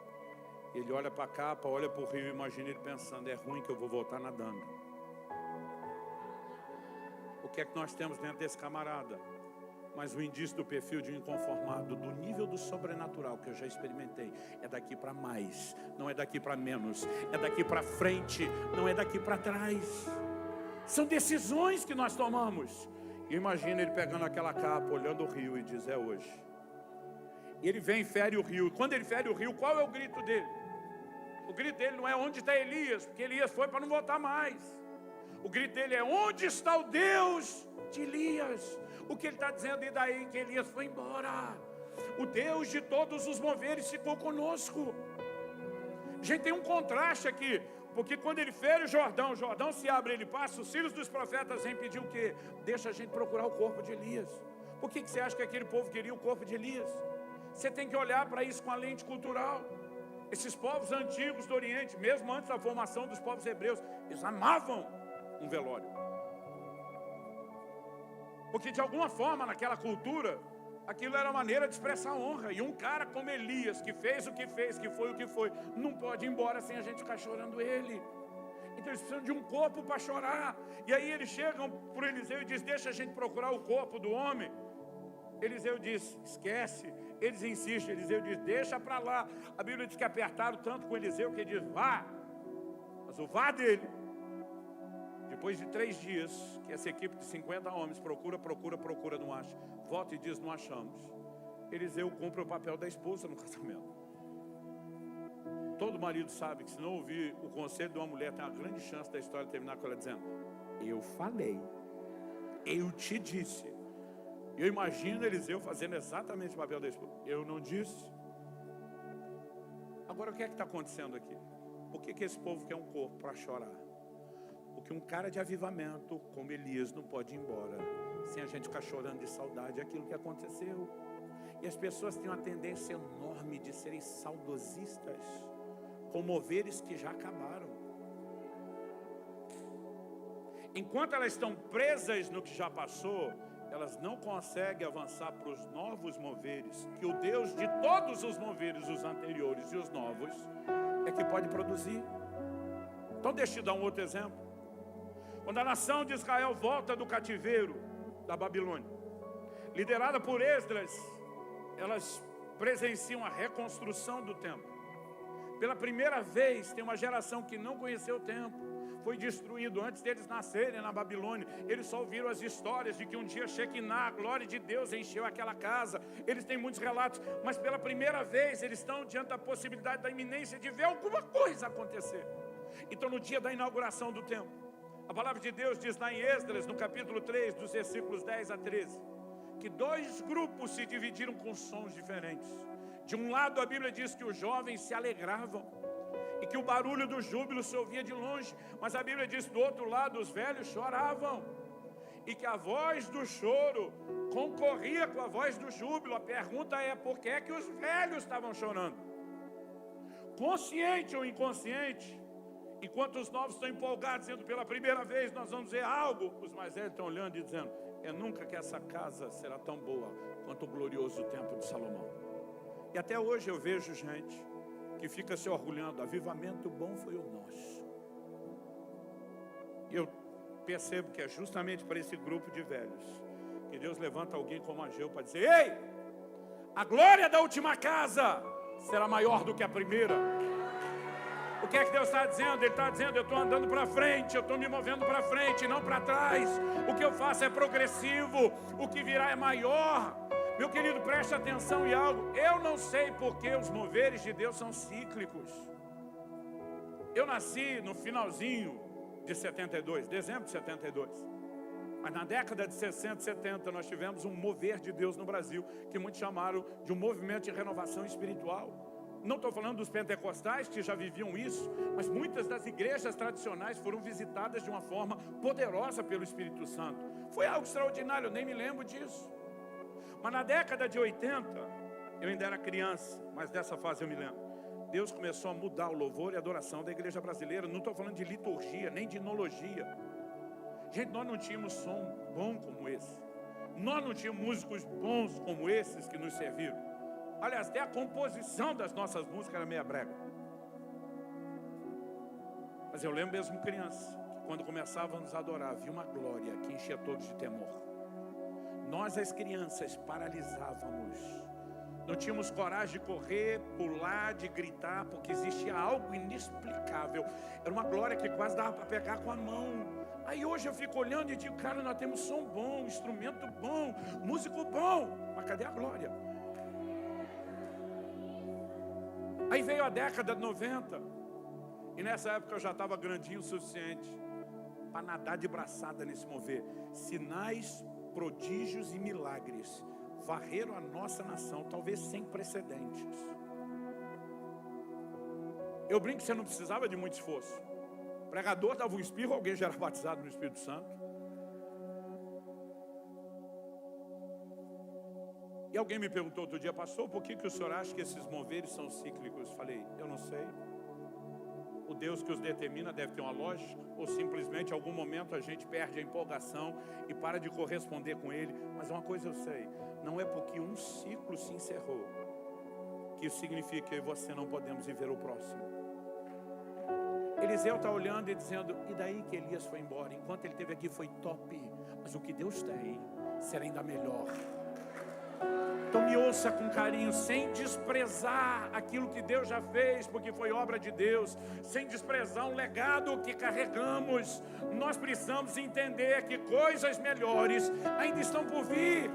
Ele olha para a capa, olha para o rio. Imagina ele pensando: é ruim que eu vou voltar nadando. O que é que nós temos dentro desse camarada? Mas o indício do perfil de um inconformado, do nível do sobrenatural que eu já experimentei, é daqui para mais, não é daqui para menos, é daqui para frente, não é daqui para trás. São decisões que nós tomamos. E imagina ele pegando aquela capa, olhando o rio e diz: é hoje. E ele vem e fere o rio. E quando ele fere o rio, qual é o grito dele? O grito dele não é: onde está Elias? Porque Elias foi para não voltar mais. O grito dele é: onde está o Deus de Elias? O que ele está dizendo? E daí que Elias foi embora. O Deus de todos os moveres ficou conosco. A gente tem um contraste aqui, porque quando ele fere o Jordão se abre, ele passa, os filhos dos profetas vêm pedir o quê? Deixa a gente procurar o corpo de Elias. Por que você acha que aquele povo queria o corpo de Elias? Você tem que olhar para isso com a lente cultural. Esses povos antigos do Oriente, mesmo antes da formação dos povos hebreus, eles amavam um velório. Porque de alguma forma naquela cultura, Aquilo era a maneira de expressar honra. E um cara como Elias, que fez o que fez, que foi o que foi, não pode ir embora sem a gente ficar chorando ele. Então eles precisam de um corpo para chorar. E aí eles chegam para Eliseu e dizem: deixa a gente procurar o corpo do homem. Eliseu diz: esquece. Eles insistem. Eliseu diz: deixa para lá. A Bíblia diz que apertaram tanto com Eliseu que ele diz: vá. Mas o vá dele, depois de 3 dias, que essa equipe de 50 homens procura, não acha, volta e diz: não achamos. Eliseu cumpre o papel da esposa no casamento. Todo marido sabe que se não ouvir o conselho de uma mulher, tem uma grande chance da história terminar com ela dizendo: eu falei, eu te disse. Eu imagino Eliseu fazendo exatamente o papel da esposa: eu não disse. Agora o que é que está acontecendo aqui? Por que esse povo quer um corpo para chorar? Porque um cara de avivamento como Elias não pode ir embora sem a gente ficar chorando de saudade daquilo que aconteceu. E as pessoas têm uma tendência enorme de serem saudosistas com moveres que já acabaram. Enquanto elas estão presas no que já passou, elas não conseguem avançar para os novos moveres, que o Deus de todos os moveres, os anteriores e os novos, é que pode produzir. Então deixa eu dar um outro exemplo. Quando a nação de Israel volta do cativeiro da Babilônia, liderada por Esdras, elas presenciam a reconstrução do templo. Pela primeira vez tem uma geração que não conheceu o templo. Foi destruído antes deles nascerem na Babilônia. Eles só ouviram as histórias de que um dia Shekinah, a glória de Deus, encheu aquela casa. Eles têm muitos relatos, mas pela primeira vez eles estão diante da possibilidade, da iminência de ver alguma coisa acontecer. Então no dia da inauguração do templo, a palavra de Deus diz lá em Esdras, no capítulo 3, dos versículos 10 a 13, que 2 grupos se dividiram com sons diferentes. De um lado a Bíblia diz que os jovens se alegravam e que o barulho do júbilo se ouvia de longe. Mas a Bíblia diz que do outro lado os velhos choravam e que a voz do choro concorria com a voz do júbilo. A pergunta é: por que é que os velhos estavam chorando? Consciente ou inconsciente, enquanto os novos estão empolgados, dizendo: pela primeira vez nós vamos ver algo, os mais velhos estão olhando e dizendo: é nunca que essa casa será tão boa quanto o glorioso templo de Salomão. E até hoje eu vejo gente que fica se orgulhando: avivamento bom foi o nosso. E eu percebo que é justamente para esse grupo de velhos que Deus levanta alguém como Ageu para dizer: ei, a glória da última casa será maior do que a primeira. O que é que Deus está dizendo? Ele está dizendo: eu estou andando para frente, eu estou me movendo para frente, não para trás. O que eu faço é progressivo, o que virá é maior. Meu querido, preste atenção em algo. Eu não sei porque os moveres de Deus são cíclicos. Eu nasci no finalzinho de 72, dezembro de 72. Mas na década de 60 e 70 nós tivemos um mover de Deus no Brasil, que muitos chamaram de um movimento de renovação espiritual. Não estou falando dos pentecostais, que já viviam isso, mas muitas das igrejas tradicionais foram visitadas de uma forma poderosa pelo Espírito Santo. Foi algo extraordinário, eu nem me lembro disso. Mas na década de 80, eu ainda era criança, mas dessa fase eu me lembro. Deus começou a mudar o louvor e a adoração da igreja brasileira. Não estou falando de liturgia, nem de enologia. Gente, nós não tínhamos som bom como esse. Nós não tínhamos músicos bons como esses que nos serviram. Aliás, até a composição das nossas músicas era meia brega. Mas eu lembro mesmo criança, que quando começávamos a adorar, havia uma glória que enchia todos de temor. Nós, as crianças, paralisávamos. Não tínhamos coragem de correr, pular, de gritar, porque existia algo inexplicável. Era uma glória que quase dava para pegar com a mão. Aí hoje eu fico olhando e digo: cara, nós temos som bom, instrumento bom, músico bom, mas cadê a glória? Aí veio a década de 90, e nessa época eu já estava grandinho o suficiente para nadar de braçada nesse mover. Sinais, prodígios e milagres varreram a nossa nação, talvez sem precedentes. Eu brinco que você não precisava de muito esforço. O pregador dava um espirro, alguém já era batizado no Espírito Santo. E alguém me perguntou outro dia: pastor, por que o senhor acha que esses moveres são cíclicos? Falei: eu não sei. o Deus que os determina deve ter uma lógica, ou simplesmente em algum momento a gente perde a empolgação e para de corresponder com Ele. Mas uma coisa eu sei, não é porque um ciclo se encerrou que isso significa que eu e você não podemos viver o próximo. Eliseu está olhando e dizendo, e daí que Elias foi embora? Enquanto ele esteve aqui foi top, mas o que Deus tem será ainda melhor. Então me ouça com carinho, sem desprezar aquilo que Deus já fez, porque foi obra de Deus, sem desprezar um legado que carregamos. Nós precisamos entender que coisas melhores ainda estão por vir.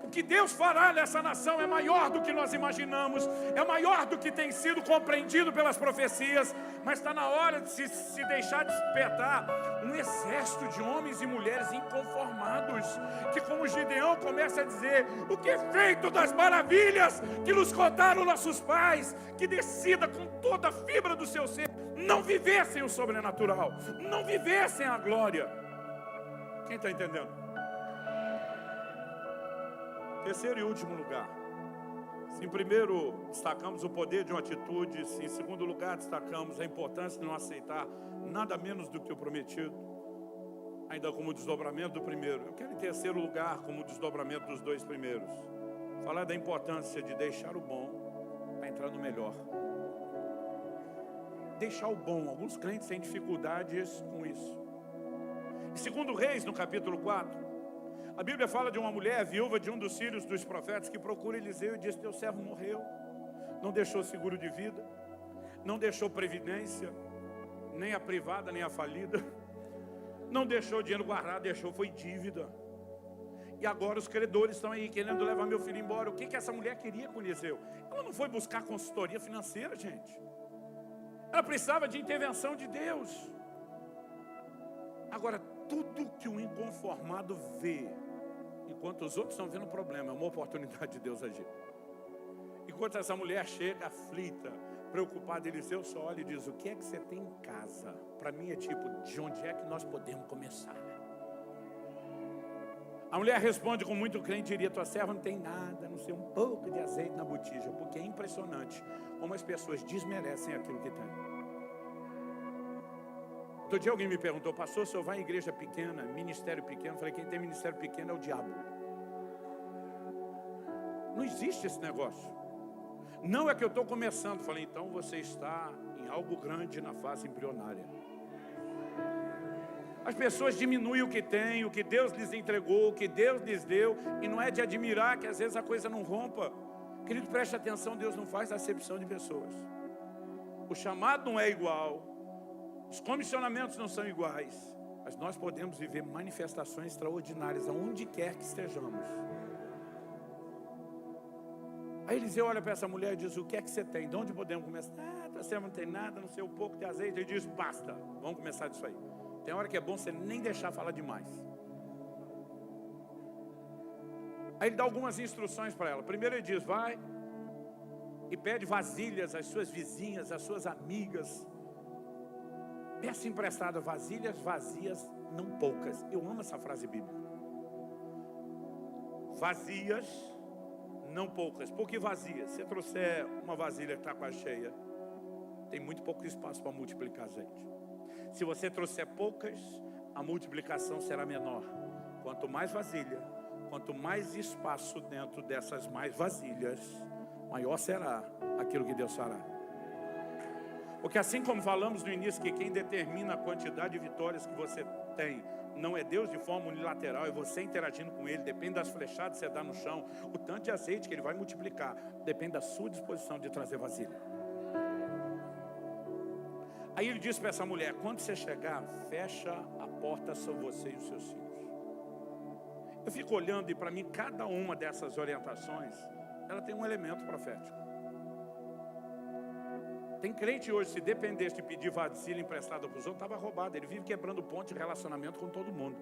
O que Deus fará nessa nação é maior do que nós imaginamos, é maior do que tem sido compreendido pelas profecias, mas está na hora de se deixar despertar um exército de homens e mulheres inconformados, que como Gideão começa a dizer, o que é feito das maravilhas que nos contaram nossos pais, que decida com toda a fibra do seu ser, não vivessem o sobrenatural, não vivessem a glória. Quem está entendendo? Terceiro e último lugar, se em primeiro destacamos o poder de uma atitude, se em segundo lugar destacamos a importância de não aceitar nada menos do que o prometido, ainda como desdobramento do primeiro, eu quero em terceiro lugar, como desdobramento dos dois primeiros, falar da importância de deixar o bom para entrar no melhor. Deixar o bom, alguns crentes têm dificuldades com isso. Em 2 Reis, no capítulo 4, a Bíblia fala de uma mulher viúva de um dos filhos dos profetas que procura Eliseu e diz, teu servo morreu, não deixou seguro de vida, não deixou previdência, nem a privada, nem a falida, não deixou dinheiro guardado, deixou, foi dívida. E agora os credores estão aí querendo levar meu filho embora. O que essa mulher queria com Eliseu? Ela não foi buscar consultoria financeira, gente. Ela precisava de intervenção de Deus. Agora, tudo que um inconformado vê, enquanto os outros estão vendo o problema, é uma oportunidade de Deus agir. Enquanto essa mulher chega aflita, preocupada, Eliseu só olha e diz, o que é que você tem em casa? Para mim é tipo, de onde é que nós podemos começar? A mulher responde com muito crente, diria, tua serva não tem nada, a não ser um pouco de azeite na botija, porque é impressionante como as pessoas desmerecem aquilo que tem. Outro dia alguém me perguntou, pastor, o senhor vai em igreja pequena, ministério pequeno? Eu falei, quem tem ministério pequeno é o diabo. Não existe esse negócio. Não é que eu estou começando. Falei, então você está em algo grande na fase embrionária. As pessoas diminuem o que têm, o que Deus lhes entregou, o que Deus lhes deu, e não é de admirar que às vezes a coisa não rompa. Querido, preste atenção, Deus não faz acepção de pessoas. O chamado não é igual, os comissionamentos não são iguais, mas nós podemos viver manifestações extraordinárias aonde quer que estejamos. Aí Eliseu olha para essa mulher e diz, o que é que você tem? De onde podemos começar? Você não tem nada, não sei, um pouco de azeite. Ele diz, basta, vamos começar disso aí. Tem hora que é bom você nem deixar falar demais. Aí ele dá algumas instruções para ela. Primeiro ele diz, vai e pede vasilhas às suas vizinhas, às suas amigas. Peça emprestada vasilhas vazias, não poucas. Eu amo essa frase bíblica. Vazias, não poucas. Por que vazias? Se você trouxer uma vasilha que está quase cheia, tem muito pouco espaço para multiplicar azeite. Se você trouxer poucas, a multiplicação será menor. Quanto mais vasilha, quanto mais espaço dentro dessas mais vasilhas, maior será aquilo que Deus fará. Porque assim como falamos no início que quem determina a quantidade de vitórias que você tem não é Deus de forma unilateral, é você interagindo com Ele, depende das flechadas que você dá no chão, o tanto de azeite que Ele vai multiplicar, depende da sua disposição de trazer vasilha. Aí ele disse para essa mulher, quando você chegar, fecha a porta sobre você e os seus filhos. Eu fico olhando e para mim cada uma dessas orientações, ela tem um elemento profético. Tem crente hoje, se dependesse de pedir vasilha emprestada para os outros, estava roubado. Ele vive quebrando ponte de relacionamento com todo mundo.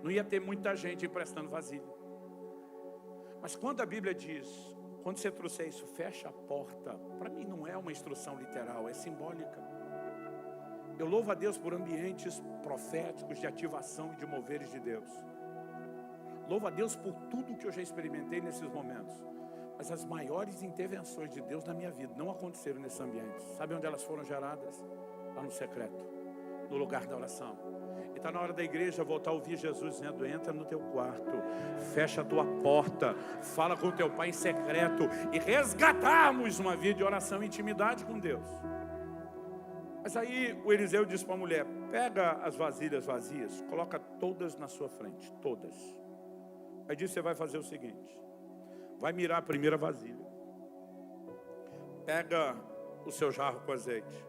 Não ia ter muita gente emprestando vasilha. Mas quando a Bíblia diz, quando você trouxer isso, fecha a porta, para mim não é uma instrução literal, é simbólica. Eu louvo a Deus por ambientes proféticos de ativação e de moveres de Deus. Louvo a Deus por tudo que eu já experimentei nesses momentos. Mas as maiores intervenções de Deus na minha vida não aconteceram nesse ambiente. Sabe onde elas foram geradas? Lá no secreto, no lugar da oração. E está na hora da igreja voltar a ouvir Jesus dizendo: entra no teu quarto, fecha a tua porta, fala com o teu pai em secreto e resgatarmos uma vida de oração e intimidade com Deus. Mas aí o Eliseu disse para a mulher: pega as vasilhas vazias, coloca todas na sua frente, todas. Aí disse: você vai fazer o seguinte, vai mirar a primeira vasilha, pega o seu jarro com azeite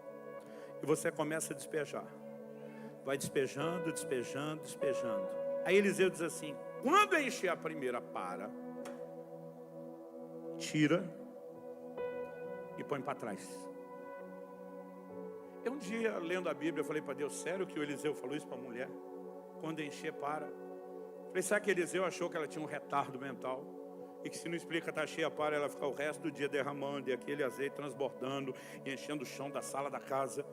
e você começa a despejar. Vai despejando, despejando, despejando. Aí Eliseu diz assim: quando encher a primeira, para, tira e põe para trás. Um dia, lendo a Bíblia, eu falei para Deus: sério que o Eliseu falou isso para a mulher? Quando encher, para. Falei: será que Eliseu achou que ela tinha um retardo mental? E que se não explica, está cheia, para, ela ficar o resto do dia derramando, e aquele azeite transbordando, e enchendo o chão da sala da casa.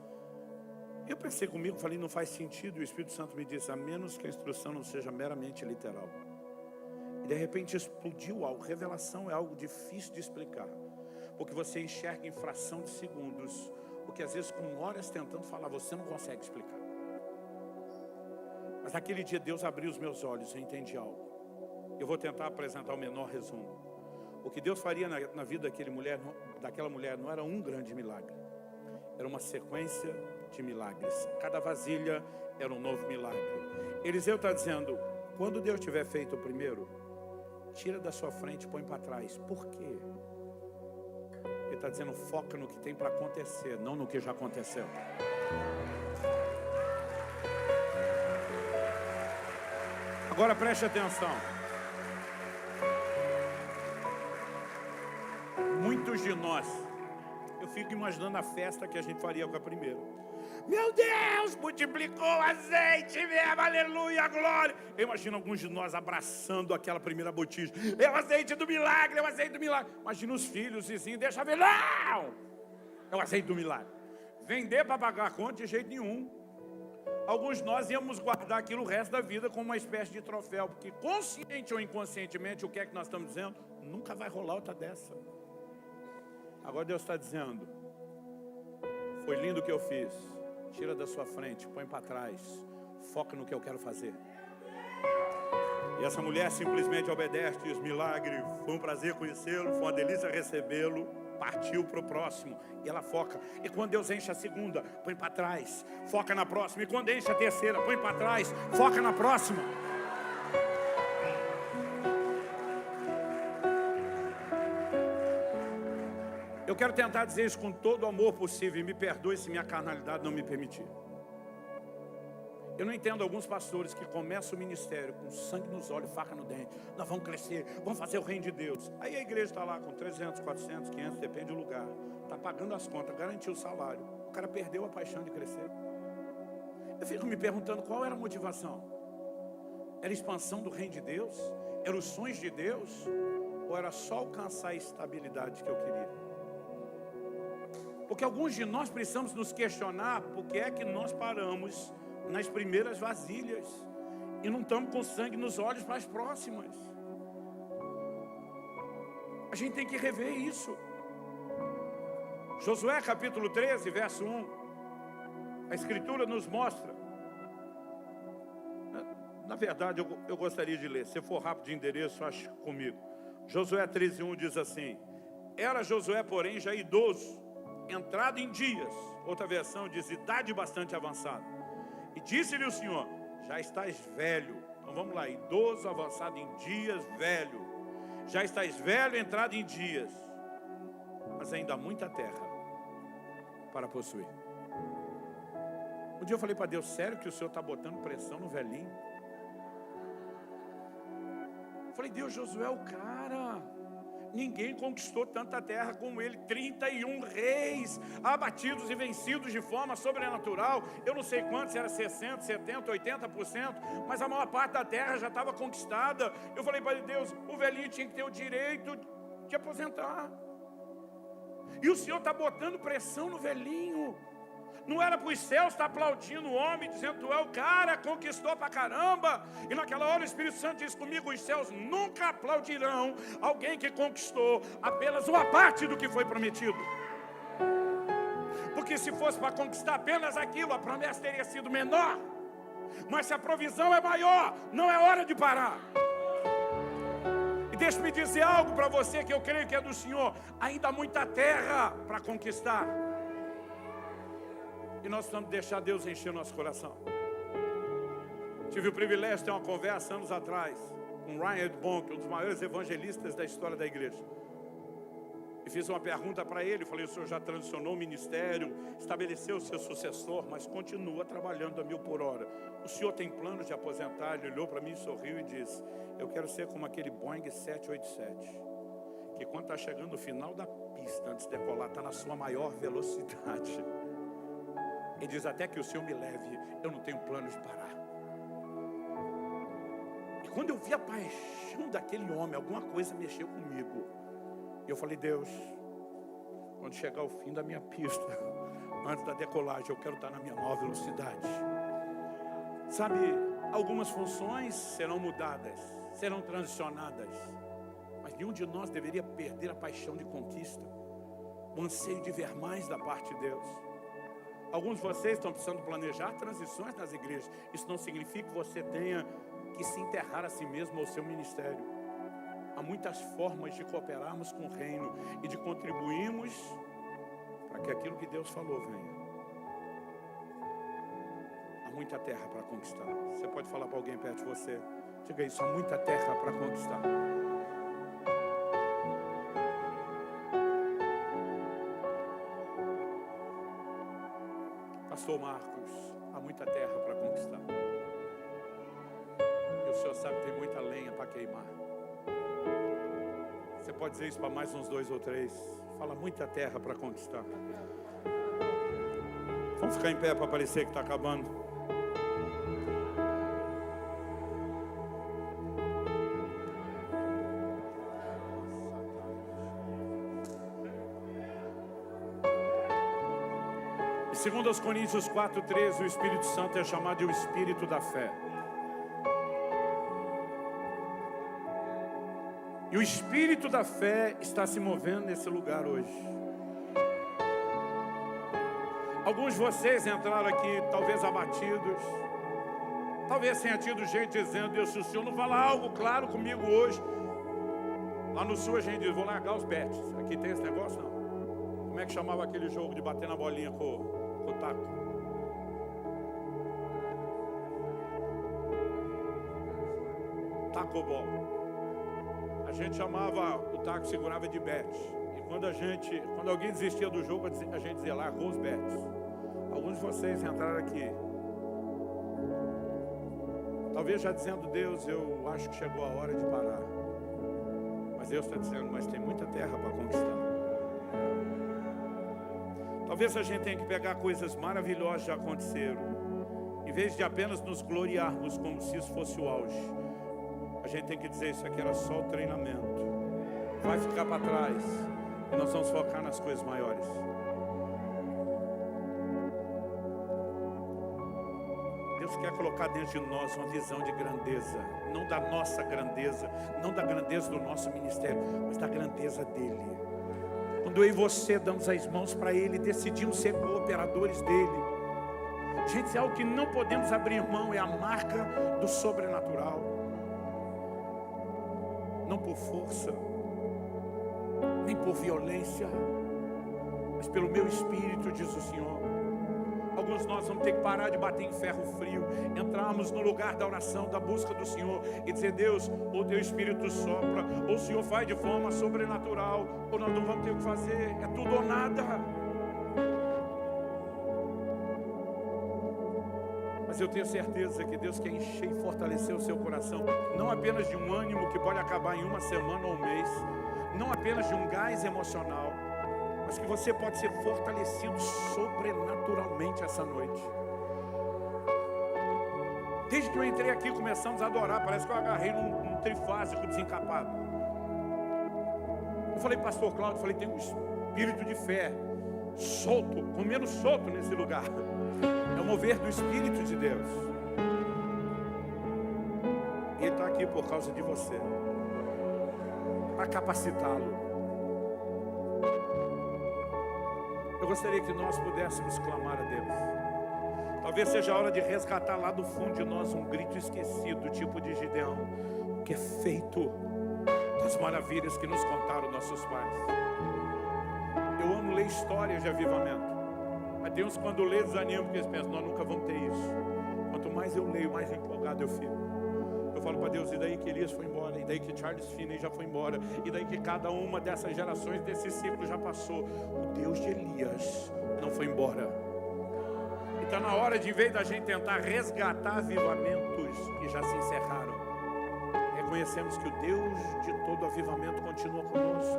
Eu pensei comigo, falei: não faz sentido. E o Espírito Santo me disse: a menos que a instrução não seja meramente literal. E de repente explodiu algo. Revelação é algo difícil de explicar, porque você enxerga em fração de segundos o que às vezes com horas tentando falar você não consegue explicar. Mas naquele dia Deus abriu os meus olhos, eu entendi algo. Eu vou tentar apresentar o menor resumo. O que Deus faria na vida daquela mulher não era um grande milagre, era uma sequência de milagres. Cada vasilha era um novo milagre. Eliseu está dizendo: quando Deus tiver feito o primeiro, tira da sua frente e põe para trás. Por quê? Ele está dizendo: foca no que tem para acontecer, não no que já aconteceu. Agora preste atenção. Muitos de nós, eu fico imaginando a festa que a gente faria com a primeira. Meu Deus, multiplicou o azeite mesmo, aleluia, glória. Eu imagino alguns de nós abraçando aquela primeira botija. É o azeite do milagre, é o azeite do milagre. Imagina os filhos, vizinhos, deixa ver, não! É o azeite do milagre. Vender para pagar a conta de jeito nenhum. Alguns de nós íamos guardar aquilo o resto da vida como uma espécie de troféu, porque consciente ou inconscientemente, o que é que nós estamos dizendo? Nunca vai rolar outra dessa. Agora Deus está dizendo: foi lindo o que eu fiz, tira da sua frente, põe para trás, foca no que eu quero fazer. E essa mulher simplesmente obedece, e os milagres, foi um prazer conhecê-lo, foi uma delícia recebê-lo, partiu para o próximo, e ela foca. E quando Deus enche a segunda, põe para trás, foca na próxima. E quando enche a terceira, põe para trás, foca na próxima. Eu quero tentar dizer isso com todo o amor possível, e me perdoe se minha carnalidade não me permitir. Eu não entendo alguns pastores que começam o ministério com sangue nos olhos, faca no dente. Nós vamos crescer, vamos fazer o reino de Deus. Aí a igreja está lá com 300, 400, 500, depende do lugar. Está pagando as contas, garantiu o salário. O cara perdeu a paixão de crescer. Eu fico me perguntando qual era a motivação. Era a expansão do reino de Deus? Eram os sonhos de Deus? Ou era só alcançar a estabilidade que eu queria? Porque alguns de nós precisamos nos questionar por que é que nós paramos nas primeiras vasilhas e não estamos com sangue nos olhos para as próximas. A gente tem que rever isso. Josué capítulo 13, verso 1. A escritura nos mostra. Na verdade, eu gostaria de ler. Se for rápido de endereço, acho comigo. Josué 13, 1 diz assim: era Josué, porém, já idoso, entrado em dias. Outra versão diz idade bastante avançada. E disse-lhe o Senhor: já estás velho. Então vamos lá, idoso, avançado em dias, velho. Já estás velho, entrado em dias, mas ainda há muita terra para possuir. Um dia eu falei para Deus: sério que o Senhor está botando pressão no velhinho? Eu falei: Deus, Josué é o cara. Ninguém conquistou tanta terra como ele. 31 reis abatidos e vencidos de forma sobrenatural. Eu não sei quantos, era 60%, 70%, 80%, mas a maior parte da terra já estava conquistada. Eu falei para Deus: o velhinho tinha que ter o direito de aposentar. E o Senhor está botando pressão no velhinho. Não era para os céus estar aplaudindo o homem, dizendo: tu é o cara, conquistou pra caramba. E naquela hora o Espírito Santo diz comigo: os céus nunca aplaudirão alguém que conquistou apenas uma parte do que foi prometido. Porque se fosse para conquistar apenas aquilo, a promessa teria sido menor. Mas se a provisão é maior, não é hora de parar. E deixa-me dizer algo para você que eu creio que é do Senhor: ainda há muita terra para conquistar. E nós precisamos deixar Deus encher nosso coração. Tive o privilégio de ter uma conversa anos atrás com Reinhard Bonnke, um dos maiores evangelistas da história da igreja. E fiz uma pergunta para ele, falei: o senhor já transicionou o ministério, estabeleceu o seu sucessor, mas continua trabalhando a 1000 por hora. O senhor tem planos de aposentar? Ele olhou para mim, sorriu e disse: eu quero ser como aquele Boeing 787, que quando está chegando no final da pista, antes de decolar, está na sua maior velocidade. Ele diz: até que o Senhor me leve, eu não tenho planos de parar. E quando eu vi a paixão daquele homem, alguma coisa mexeu comigo. E eu falei: Deus, quando chegar o fim da minha pista, antes da decolagem, eu quero estar na minha maior velocidade. Sabe, algumas funções serão mudadas, serão transicionadas, mas nenhum de nós deveria perder a paixão de conquista, o anseio de ver mais da parte de Deus. Alguns de vocês estão precisando planejar transições nas igrejas. Isso não significa que você tenha que se enterrar a si mesmo ou ao seu ministério. Há muitas formas de cooperarmos com o reino e de contribuirmos para que aquilo que Deus falou venha. Há muita terra para conquistar. Você pode falar para alguém perto de você: diga isso, há muita terra para conquistar. Pastor Marcos, há muita terra para conquistar. E o senhor sabe que tem muita lenha para queimar. Você pode dizer isso para mais uns 2 ou 3. Fala: muita terra para conquistar. Vamos ficar em pé para parecer que está acabando. Segundo aos Coríntios 4:13, o Espírito Santo é chamado de o Espírito da fé. E o Espírito da fé está se movendo nesse lugar hoje. Alguns de vocês entraram aqui talvez abatidos, talvez tenha tido gente dizendo: Deus, se o senhor não falar algo claro comigo hoje, lá no sul a gente diz: vou largar os bets. Aqui tem esse negócio não? Como é que chamava aquele jogo de bater na bolinha com o taco? Taco ball. A gente chamava o taco, segurava de bet. E quando alguém desistia do jogo, a gente dizia: largou os bets. Alguns de vocês entraram aqui, talvez já dizendo: Deus, eu acho que chegou a hora de parar. Mas Deus está dizendo: mas tem muita terra para conquistar. Talvez a gente tenha que pegar coisas maravilhosas que já aconteceram, em vez de apenas nos gloriarmos como se isso fosse o auge, a gente tem que dizer: isso aqui era só o treinamento, vai ficar para trás e nós vamos focar nas coisas maiores. Deus quer colocar dentro de nós uma visão de grandeza, não da nossa grandeza, não da grandeza do nosso ministério, mas da grandeza dele. Quando eu e você damos as mãos para Ele, decidimos ser cooperadores dele. Gente, é algo que não podemos abrir mão, é a marca do sobrenatural. Não por força, nem por violência, mas pelo meu espírito, diz o Senhor. Alguns de nós vamos ter que parar de bater em ferro frio, entrarmos no lugar da oração, da busca do Senhor e dizer: Deus, ou teu Espírito sopra, ou o Senhor faz de forma sobrenatural, ou nós não vamos ter o que fazer, é tudo ou nada. Mas eu tenho certeza que Deus quer encher e fortalecer o seu coração, não apenas de um ânimo que pode acabar em uma semana ou um mês, não apenas de um gás emocional, mas que você pode ser fortalecido sobrenaturalmente essa noite. Desde que eu entrei aqui, começamos a adorar, parece que eu agarrei num trifásico desencapado. Eu falei: pastor Cláudio, tem um espírito de fé. solto, com menos solto nesse lugar. É o mover do Espírito de Deus. E Ele está aqui por causa de você, para capacitá-lo. Eu gostaria que nós pudéssemos clamar a Deus. Talvez seja a hora de resgatar lá do fundo de nós um grito esquecido, tipo de Gideão, que é feito das maravilhas que nos contaram nossos pais. Eu amo ler histórias de avivamento, mas tem uns quando lê desanimam, porque eles pensam, nós nunca vamos ter isso. Quanto mais eu leio, mais empolgado eu fico. Eu falo para Deus, e daí que Elias foi embora, e daí que Charles Finney já foi embora, e daí que cada uma dessas gerações desse ciclo já passou. O Deus de Elias não foi embora. E está na hora de, em vez da gente tentar resgatar avivamentos que já se encerraram, reconhecemos que o Deus de todo avivamento continua conosco.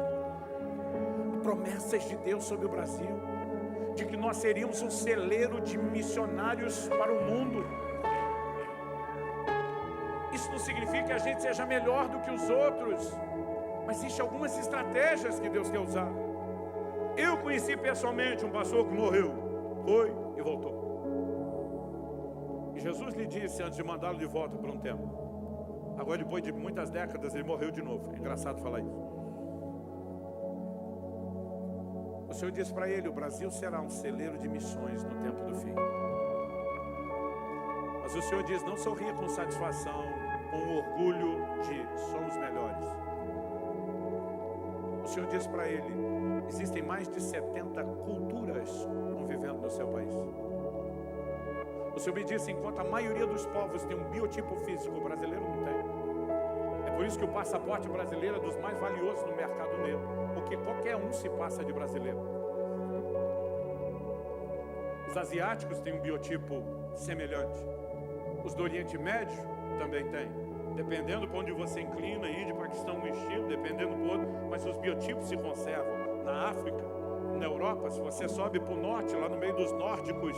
Promessas de Deus sobre o Brasil, de que nós seríamos um celeiro de missionários para o mundo. Isso não significa que a gente seja melhor do que os outros, mas existem algumas estratégias que Deus quer usar. Eu conheci pessoalmente um pastor que morreu, foi e voltou. E Jesus lhe disse antes de mandá-lo de volta por um tempo. Agora, depois de muitas décadas, ele morreu de novo. É engraçado falar isso. O Senhor disse para ele, o Brasil será um celeiro de missões no tempo do fim. Mas o Senhor diz, não sorria com satisfação, com orgulho de somos melhores. O Senhor diz para ele, existem mais de 70 culturas convivendo no seu país. O Senhor me disse, enquanto a maioria dos povos tem um biotipo físico, o brasileiro não tem. É por isso que o passaporte brasileiro é dos mais valiosos no mercado negro, porque qualquer um se passa de brasileiro. Os asiáticos têm um biotipo semelhante. Os do Oriente Médio também têm. Dependendo para onde você inclina, Índia, Paquistão, um estilo, dependendo do outro, mas os biotipos se conservam. Na África, na Europa, se você sobe para o norte, lá no meio dos nórdicos,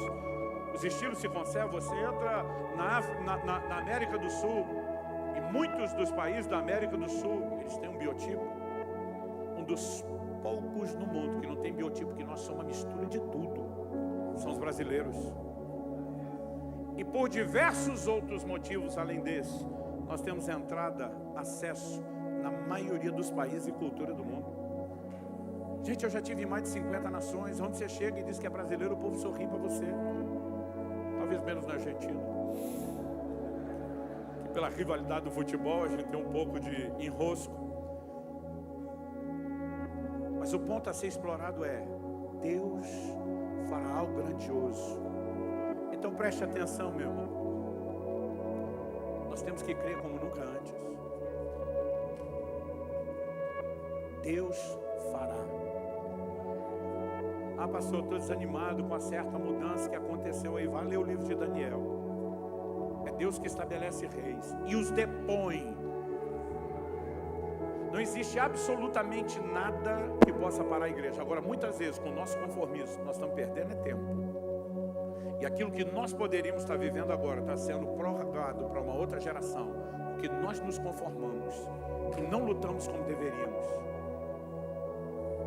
os estilos se conservam. Você entra na América do Sul, e muitos dos países da América do Sul, eles têm um biotipo. Um dos poucos no mundo que não tem biotipo, que nós somos uma mistura de tudo, são os brasileiros. E por diversos outros motivos além desse, nós temos entrada, acesso na maioria dos países e cultura do mundo. Gente, eu já tive em mais de 50 nações. Onde você chega e diz que é brasileiro, o povo sorri para você. Talvez menos na Argentina, que pela rivalidade do futebol a gente tem um pouco de enrosco. Mas o ponto a ser explorado é, Deus fará algo grandioso. Então preste atenção, meu irmão. Nós temos que crer como nunca antes. Deus fará. Ah, pastor, estou desanimado com a certa mudança que aconteceu aí. Vai ler o livro de Daniel. É Deus que estabelece reis e os depõe. Não existe absolutamente nada que possa parar a igreja. Agora, muitas vezes, com o nosso conformismo, nós estamos perdendo tempo. E aquilo que nós poderíamos estar vivendo agora está sendo prorrogado para uma outra geração, porque nós nos conformamos e não lutamos como deveríamos.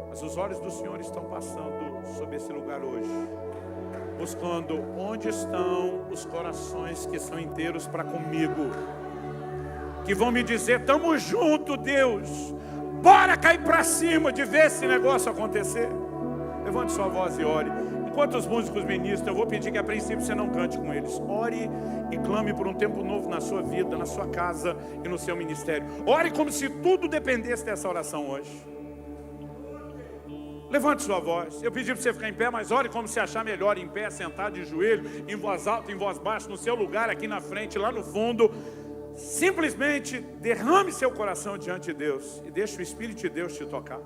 Mas os olhos do Senhor estão passando sobre esse lugar hoje, buscando onde estão os corações que são inteiros para comigo, que vão me dizer, estamos juntos, Deus, bora cair para cima de ver esse negócio acontecer. Levante sua voz e ore. Enquanto os músicos ministram, eu vou pedir que a princípio você não cante com eles. Ore e clame por um tempo novo na sua vida, na sua casa e no seu ministério. Ore como se tudo dependesse dessa oração hoje. Levante sua voz. Eu pedi para você ficar em pé, mas ore como se achar melhor, em pé, sentado de joelho, em voz alta, em voz baixa, no seu lugar, aqui na frente, lá no fundo. Simplesmente derrame seu coração diante de Deus e deixe o Espírito de Deus te tocar.